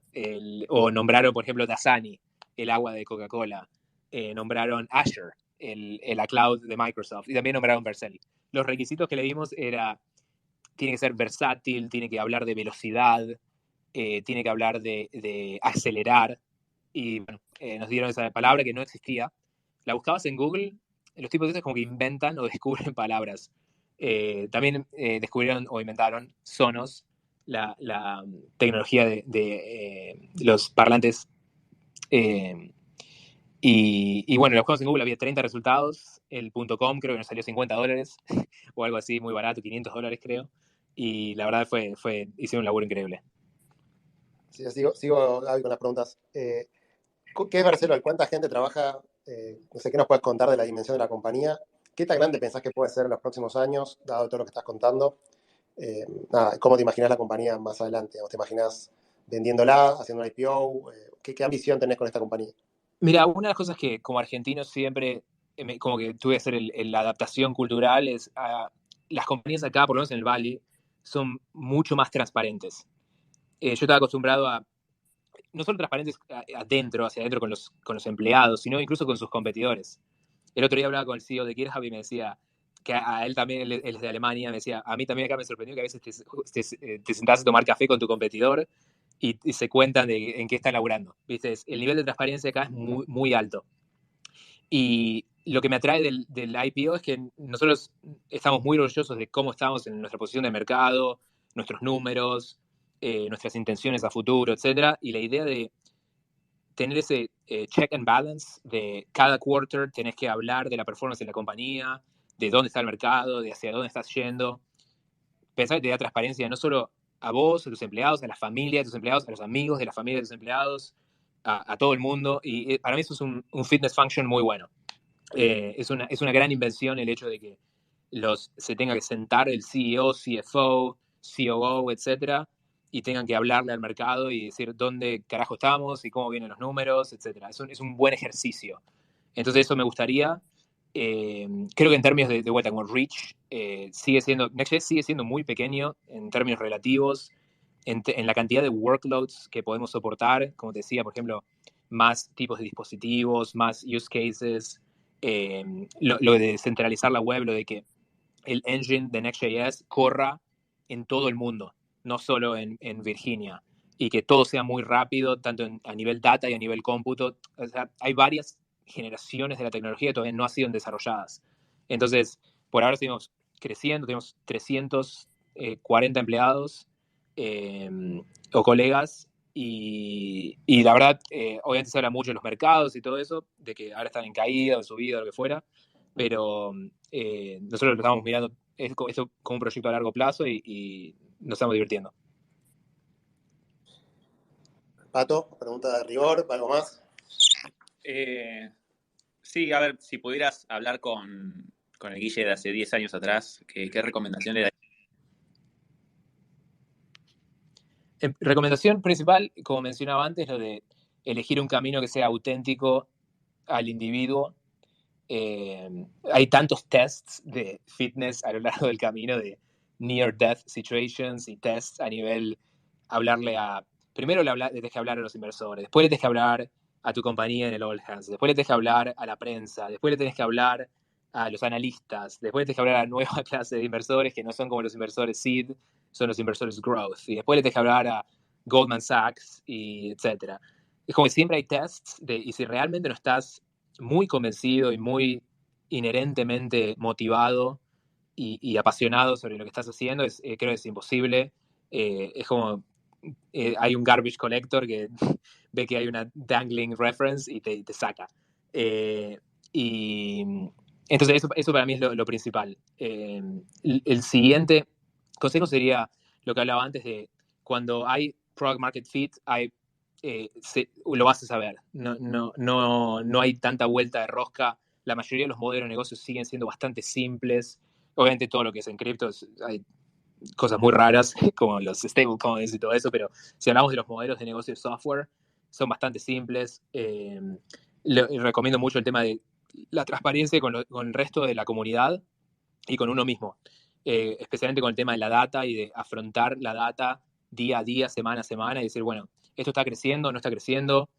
O nombraron, por ejemplo, Dasani, el agua de Coca-Cola. Nombraron Azure, la cloud de Microsoft. Y también nombraron Vercel. Los requisitos que le dimos era, tiene que ser versátil, tiene que hablar de velocidad, tiene que hablar de acelerar. Y bueno, nos dieron esa palabra que no existía. La buscabas en Google, los tipos de estos como que inventan o descubren palabras. También descubrieron o inventaron Sonos, la tecnología de los parlantes. Y bueno, lo buscamos en Google, había 30 resultados. El .com creo que nos salió $50 o algo así, muy barato, $500 creo. Y la verdad hicieron un laburo increíble. Sí, sigo Gaby, con las preguntas. ¿Qué es Vercel? ¿Cuánta gente trabaja? No sé, ¿qué nos puedes contar de la dimensión de la compañía? ¿Qué tan grande pensás que puede ser en los próximos años, dado todo lo que estás contando? ¿Cómo te imaginas la compañía más adelante? ¿O te imaginas vendiéndola, haciendo un IPO? ¿Qué ambición tenés con esta compañía? Mira, una de las cosas que como argentino siempre como que tuve que hacer la adaptación cultural es las compañías acá, por lo menos en el Valle, son mucho más transparentes. Yo estaba acostumbrado a no solo transparentes hacia adentro con los empleados, sino incluso con sus competidores. El otro día hablaba con el CEO de GitHub y me decía que a él también, él es de Alemania, me decía, a mí también acá me sorprendió que a veces te sentás a tomar café con tu competidor y se cuentan en qué están laburando. ¿Viste? El nivel de transparencia acá es muy, muy alto. Y lo que me atrae del IPO es que nosotros estamos muy orgullosos de cómo estamos en nuestra posición de mercado, nuestros números, nuestras intenciones a futuro, etc. Y la idea de tener ese check and balance de cada quarter tenés que hablar de la performance de la compañía, de dónde está el mercado, de hacia dónde estás yendo. Pensar que te da transparencia no solo a vos, a tus empleados, a la familia de tus empleados, a los amigos de la familia de tus empleados, a todo el mundo. Y para mí eso es un fitness function muy bueno. Es una gran invención el hecho de que se tenga que sentar el CEO, CFO, COO, etcétera, y tengan que hablarle al mercado y decir dónde carajo estamos y cómo vienen los números, etcétera. Es un buen ejercicio. Entonces eso me gustaría. Creo que en términos de vuelta con Reach, Next.js sigue siendo muy pequeño en términos relativos, en la cantidad de workloads que podemos soportar, como te decía, por ejemplo, más tipos de dispositivos, más use cases, lo de centralizar la web, lo de que el engine de Next.js corra en todo el mundo, no solo en Virginia, y que todo sea muy rápido, tanto a nivel data y a nivel cómputo. O sea, hay varias generaciones de la tecnología que todavía no han sido desarrolladas. Entonces, por ahora seguimos creciendo, tenemos 340 empleados o colegas, y la verdad, obviamente se habla mucho de los mercados y todo eso, de que ahora están en caída o en subida o lo que fuera, pero nosotros lo estamos mirando esto como un proyecto a largo plazo y nos estamos divirtiendo. Pato, pregunta de rigor, ¿algo más? Sí, a ver, si pudieras hablar con el Guille de hace 10 años atrás, ¿qué recomendación le darías? Recomendación principal, como mencionaba antes, lo de elegir un camino que sea auténtico al individuo. Hay tantos tests de fitness a lo largo del camino, de near death situations y tests a nivel hablarle primero le tenés que hablar a los inversores, después le tenés que hablar a tu compañía en el All Hands, después le tenés que hablar a la prensa, después le tenés que hablar a los analistas, después le tenés que hablar a la nueva clase de inversores que no son como los inversores seed, son los inversores growth, y después le tenés que hablar a Goldman Sachs, y etcétera. Es como que siempre hay tests y si realmente no estás muy convencido y muy inherentemente motivado y apasionado sobre lo que estás haciendo, creo que es imposible. Es como hay un garbage collector que ve que hay una dangling reference y te saca. Y entonces eso para mí es lo principal. El siguiente consejo sería lo que hablaba antes de cuando hay product market fit, lo vas a saber. No hay tanta vuelta de rosca. La mayoría de los modelos de negocios siguen siendo bastante simples. Obviamente todo lo que es en cripto hay cosas muy raras, como los stablecoins y todo eso, pero si hablamos de los modelos de negocio de software, son bastante simples. Recomiendo mucho el tema de la transparencia con el resto de la comunidad y con uno mismo, especialmente con el tema de la data y de afrontar la data día a día, semana a semana, y decir, bueno, esto está creciendo, no está creciendo,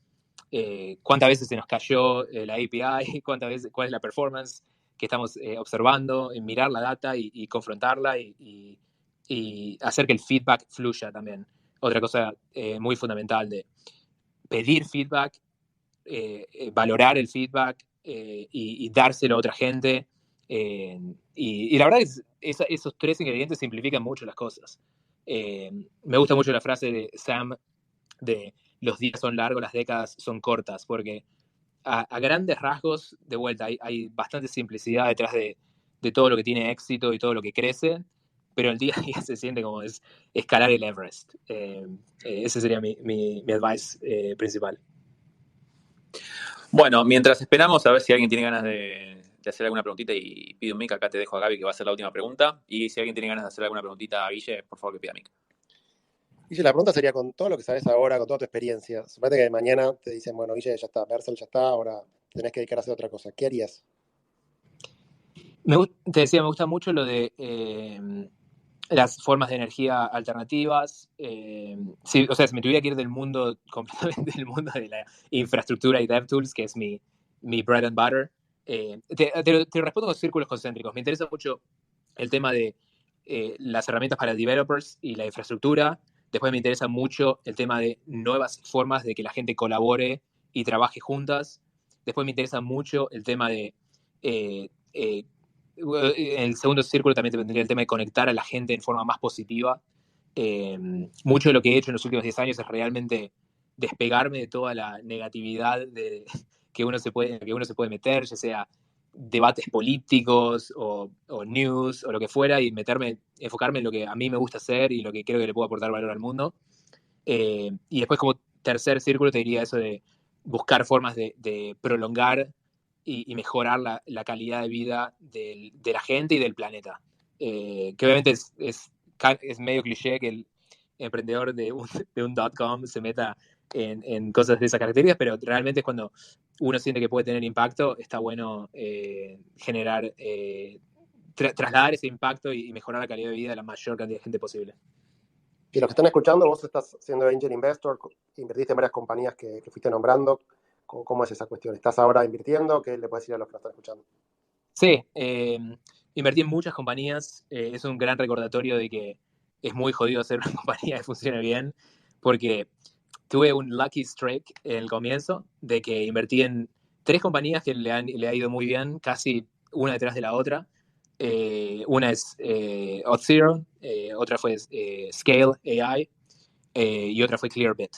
cuántas veces se nos cayó la API, cuántas veces, cuál es la performance que estamos observando, mirar la data y confrontarla y hacer que el feedback fluya también. Otra cosa muy fundamental de pedir feedback, valorar el feedback y dárselo a otra gente. Y la verdad es esos tres ingredientes simplifican mucho las cosas. Me gusta mucho la frase de Sam de los días son largos, las décadas son cortas, porque a grandes rasgos, de vuelta, hay bastante simplicidad detrás de todo lo que tiene éxito y todo lo que crece, pero el día a día se siente como es escalar el Everest. Ese sería mi advice principal. Bueno, mientras esperamos a ver si alguien tiene ganas de hacer alguna preguntita y pide un mic, acá te dejo a Gaby que va a hacer la última pregunta. Y si alguien tiene ganas de hacer alguna preguntita a Guille, por favor que pida mic. Guille, la pregunta sería, con todo lo que sabes ahora, con toda tu experiencia, suponete que mañana te dicen, bueno, Guille, ya está, Vercel ya está, ahora tenés que dedicar a hacer otra cosa. ¿Qué harías? Te decía, me gusta mucho lo de las formas de energía alternativas. Sí, o sea, si me tuviera que ir del mundo, completamente del mundo de la infraestructura y DevTools, que es mi bread and butter, te respondo con círculos concéntricos. Me interesa mucho el tema de las herramientas para developers y la infraestructura. Después me interesa mucho el tema de nuevas formas de que la gente colabore y trabaje juntas. Después me interesa mucho el tema de en el segundo círculo también tendría el tema de conectar a la gente en forma más positiva. Mucho de lo que he hecho en los últimos 10 años es realmente despegarme de toda la negatividad que uno se puede meter, ya sea debates políticos o news o lo que fuera, y enfocarme en lo que a mí me gusta hacer y lo que creo que le puedo aportar valor al mundo. Y después, como tercer círculo, te diría eso de buscar formas de prolongar y mejorar la calidad de vida de la gente y del planeta. Que obviamente es medio cliché que el emprendedor de un .com se meta en cosas de esas características, pero realmente es cuando uno siente que puede tener impacto, está bueno generar, trasladar ese impacto y mejorar la calidad de vida de la mayor cantidad de gente posible. Y los que están escuchando, vos estás siendo Angel Investor, invertiste en varias compañías que fuiste nombrando. ¿Cómo es esa cuestión? ¿Estás ahora invirtiendo? ¿Qué le puedes decir a los que nos están escuchando? Sí, invertí en muchas compañías. Es un gran recordatorio de que es muy jodido hacer una compañía que funcione bien, porque tuve un lucky streak en el comienzo de que invertí en 3 compañías que le ha ido muy bien, casi una detrás de la otra. Una es Auth0, otra fue Scale AI y otra fue Clearbit.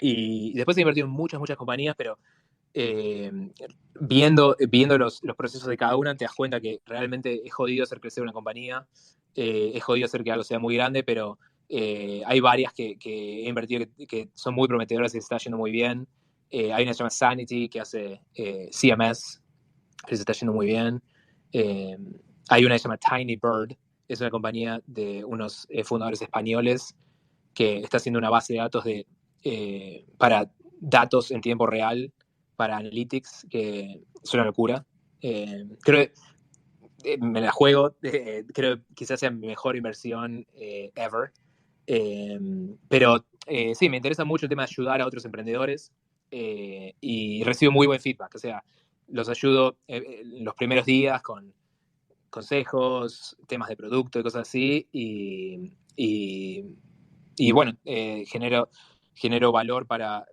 Y después he invertido en muchas compañías, pero viendo los procesos de cada una, te das cuenta que realmente es jodido hacer crecer una compañía, es jodido hacer que algo sea muy grande, pero hay varias que he invertido que son muy prometedoras y se está yendo muy bien. Hay una que se llama Sanity, que hace CMS, que se está yendo muy bien. Hay una que se llama Tiny Bird, es una compañía de unos fundadores españoles que está haciendo una base de datos para datos en tiempo real, para Analytics, que es una locura. Creo que me la juego, creo que quizás sea mi mejor inversión ever. Pero sí, me interesa mucho el tema de ayudar a otros emprendedores y recibo muy buen feedback. O sea, los ayudo en los primeros días con consejos, temas de producto y cosas así. Y bueno, genero valor para...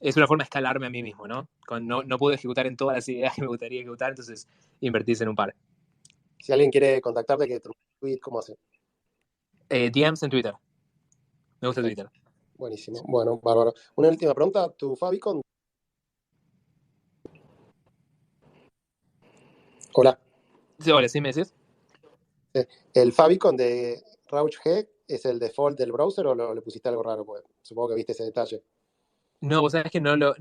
Es una forma de escalarme a mí mismo, ¿no? No puedo ejecutar en todas las ideas que me gustaría ejecutar, entonces invertirse en un par. Si alguien quiere contactarte, que te tweet, ¿cómo hace? DMs en Twitter. Me gusta Twitter. Buenísimo. Bueno, bárbaro. Una última pregunta. ¿Tu favicon? Hola. Sí, hola, ¿sí me decís? ¿El favicon de Rauch G es el default del browser o le pusiste algo raro? Pues supongo que viste ese detalle. No, vos sabés que nunca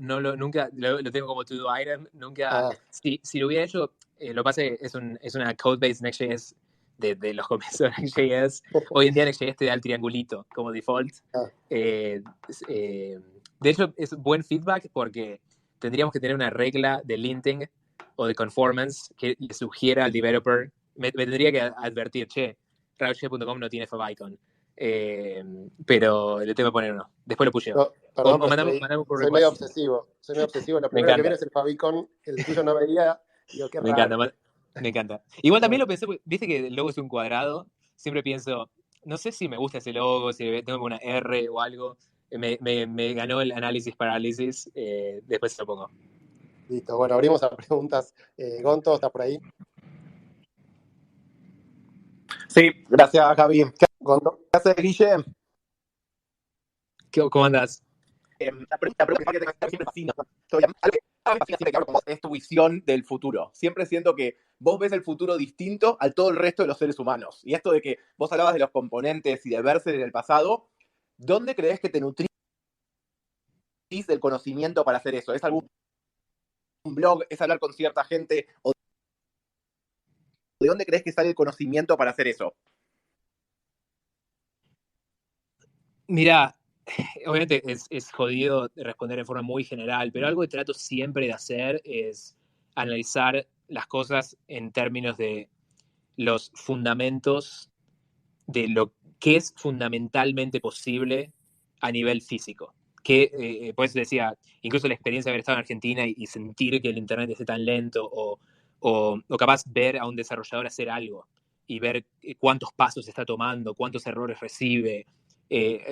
lo tengo como to-do item, nunca, si lo hubiera hecho, lo que pasa es que es una code-based Next.js de los comienzos de Next.js. Hoy en día Next.js te da el triangulito como default. De hecho, es buen feedback porque tendríamos que tener una regla de linting o de conformance que le sugiera al developer. Me tendría que advertir, Rauche.com no tiene favicon. Pero le tengo que poner uno. Después lo pusheo. No, perdón, O pero mandamos un soy medio request. obsesivo. Soy medio obsesivo. Lo Me primero que viene encanta. es el favicon, el tuyo no veía. Digo, qué Me raro. encanta, me encanta. Igual también lo pensé, viste que el logo es un cuadrado. Siempre pienso, no sé si me gusta ese logo, si tengo una R o algo. Me ganó el análisis parálisis. Después se lo pongo. Listo, bueno, abrimos a preguntas. Gonto, ¿estás por ahí? Sí, gracias, Javi. ¿Qué Gonto. haces, Guille? ¿Cómo andás? La pregunta que te hago siempre fascina. Algo que me fascina siempre que hablo con vos es tu visión del futuro. Siempre siento que vos ves el futuro distinto al todo el resto de los seres humanos. Y esto de que vos hablabas de los componentes y de verse en el pasado, ¿dónde crees que te nutrís del conocimiento para hacer eso? ¿Es algún blog? ¿Es hablar con cierta gente? ¿O de dónde crees que sale el conocimiento para hacer eso? Mira, obviamente es jodido responder en forma muy general, pero algo que trato siempre de hacer es analizar las cosas en términos de los fundamentos de lo que es fundamentalmente posible a nivel físico. Que, por eso decía, incluso la experiencia de haber estado en Argentina y sentir que el Internet esté tan lento o capaz ver a un desarrollador hacer algo y ver cuántos pasos está tomando, cuántos errores recibe.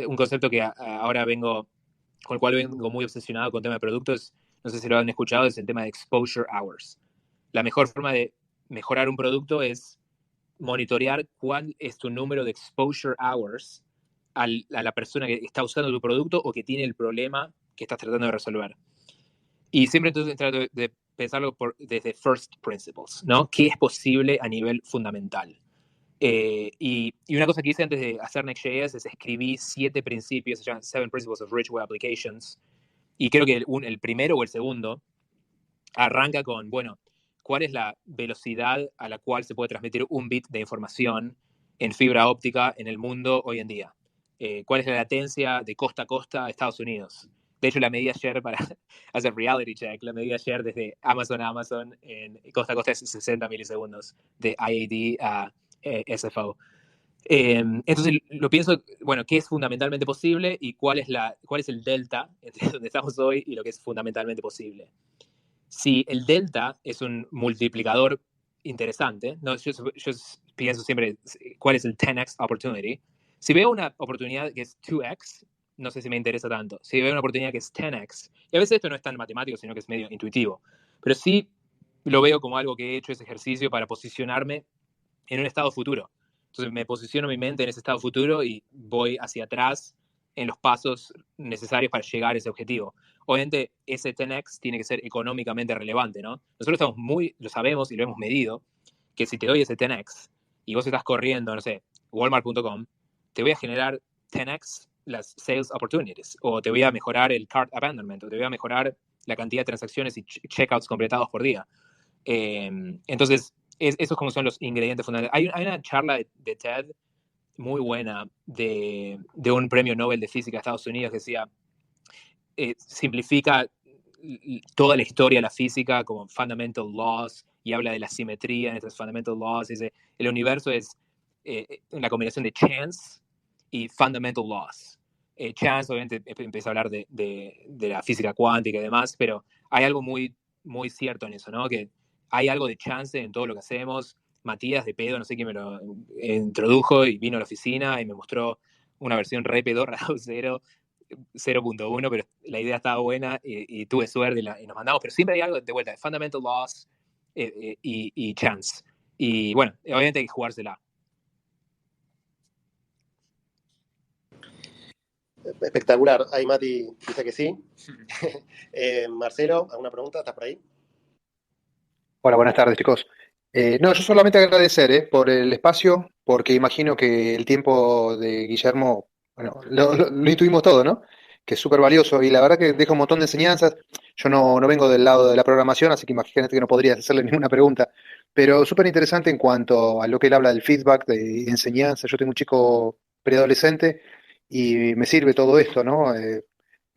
Un concepto que ahora con el cual vengo muy obsesionado con el tema de productos, no sé si lo han escuchado, es el tema de exposure hours. La mejor forma de mejorar un producto es monitorear cuál es tu número de exposure hours a la persona que está usando tu producto o que tiene el problema que estás tratando de resolver. Y siempre entonces trato de pensarlo desde first principles, ¿no? ¿Qué es posible a nivel fundamental? Y una cosa que hice antes de hacer Next.js es escribí 7 principios, se llaman 7 Principles of Rich Web Applications, y creo que el primero o el segundo arranca con, bueno, ¿cuál es la velocidad a la cual se puede transmitir un bit de información en fibra óptica en el mundo hoy en día? ¿Cuál es la latencia de costa a costa a Estados Unidos? De hecho, la medí ayer para hacer reality check, la medí ayer desde Amazon a Amazon en costa a costa es 60 milisegundos de IAD a SFO. Entonces lo pienso, bueno, ¿qué es fundamentalmente posible y cuál es el delta entre donde estamos hoy y lo que es fundamentalmente posible? Si el delta es un multiplicador interesante, ¿no? Yo pienso siempre, ¿cuál es el 10x opportunity? Si veo una oportunidad que es 2x, no sé si me interesa tanto. Si veo una oportunidad que es 10x, y a veces esto no es tan matemático, sino que es medio intuitivo, pero sí lo veo como algo que he hecho ese ejercicio para posicionarme en un estado futuro. Entonces me posiciono mi mente en ese estado futuro y voy hacia atrás en los pasos necesarios para llegar a ese objetivo. Obviamente ese 10x tiene que ser económicamente relevante, ¿no? Nosotros lo sabemos y lo hemos medido, que si te doy ese 10x y vos estás corriendo, no sé, walmart.com, te voy a generar 10x las sales opportunities, o te voy a mejorar el cart abandonment, o te voy a mejorar la cantidad de transacciones y checkouts completados por día. Entonces, esos como son los ingredientes fundamentales. Hay una charla de TED muy buena de un premio Nobel de Física de Estados Unidos que decía, simplifica toda la historia de la física como fundamental laws y habla de la simetría en estos fundamental laws. Dice, el universo es una combinación de chance y fundamental laws. Chance, obviamente, empieza a hablar de la física cuántica y demás, pero hay algo muy, muy cierto en eso, ¿no? Que hay algo de chance en todo lo que hacemos. Matías de pedo, no sé quién me lo introdujo y vino a la oficina y me mostró una versión re pedorra 0.1, pero la idea estaba buena y tuve suerte y nos mandamos, pero siempre hay algo de vuelta, de fundamental laws y chance. Y bueno, obviamente hay que jugársela. Espectacular. Ahí Mati dice que sí. Marcelo, ¿alguna pregunta? ¿Estás por ahí? Hola, buenas tardes, chicos. No, yo solamente agradecer por el espacio, porque imagino que el tiempo de Guillermo, bueno, lo intuimos todo, ¿no? Que es súper valioso y la verdad que deja un montón de enseñanzas. Yo no vengo del lado de la programación, así que imagínate que no podría hacerle ninguna pregunta, pero súper interesante en cuanto a lo que él habla del feedback, de enseñanza. Yo tengo un chico preadolescente y me sirve todo esto, ¿no?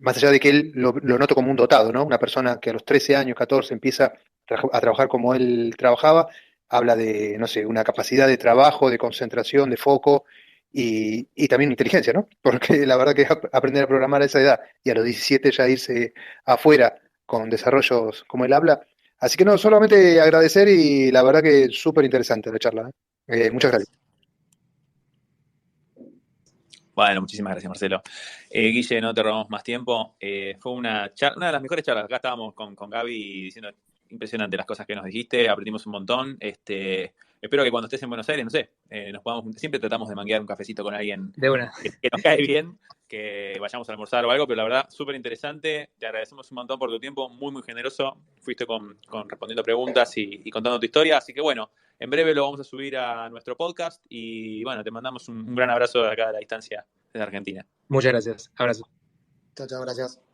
más allá de que él lo noto como un dotado, ¿no? Una persona que a los 13 años, 14, empieza a trabajar como él trabajaba, habla de, no sé, una capacidad de trabajo, de concentración, de foco y también inteligencia, ¿no? Porque la verdad que aprender a programar a esa edad y a los 17 ya irse afuera con desarrollos como él habla. Así que no, solamente agradecer y la verdad que súper interesante la charla. Muchas gracias. Bueno, muchísimas gracias, Marcelo. Guille, no te robamos más tiempo. Fue una de las mejores charlas. Acá estábamos con Gaby diciendo impresionante las cosas que nos dijiste, aprendimos un montón. Espero que cuando estés en Buenos Aires, no sé, nos podamos, siempre tratamos de manguear un cafecito con alguien De una. que nos cae bien, que vayamos a almorzar o algo, pero la verdad, súper interesante. Te agradecemos un montón por tu tiempo, muy, muy generoso. Fuiste con respondiendo preguntas y contando tu historia. Así que bueno, en breve lo vamos a subir a nuestro podcast y bueno, te mandamos un gran abrazo de acá de la distancia desde Argentina. Muchas gracias. Abrazo. Chao, chao, gracias.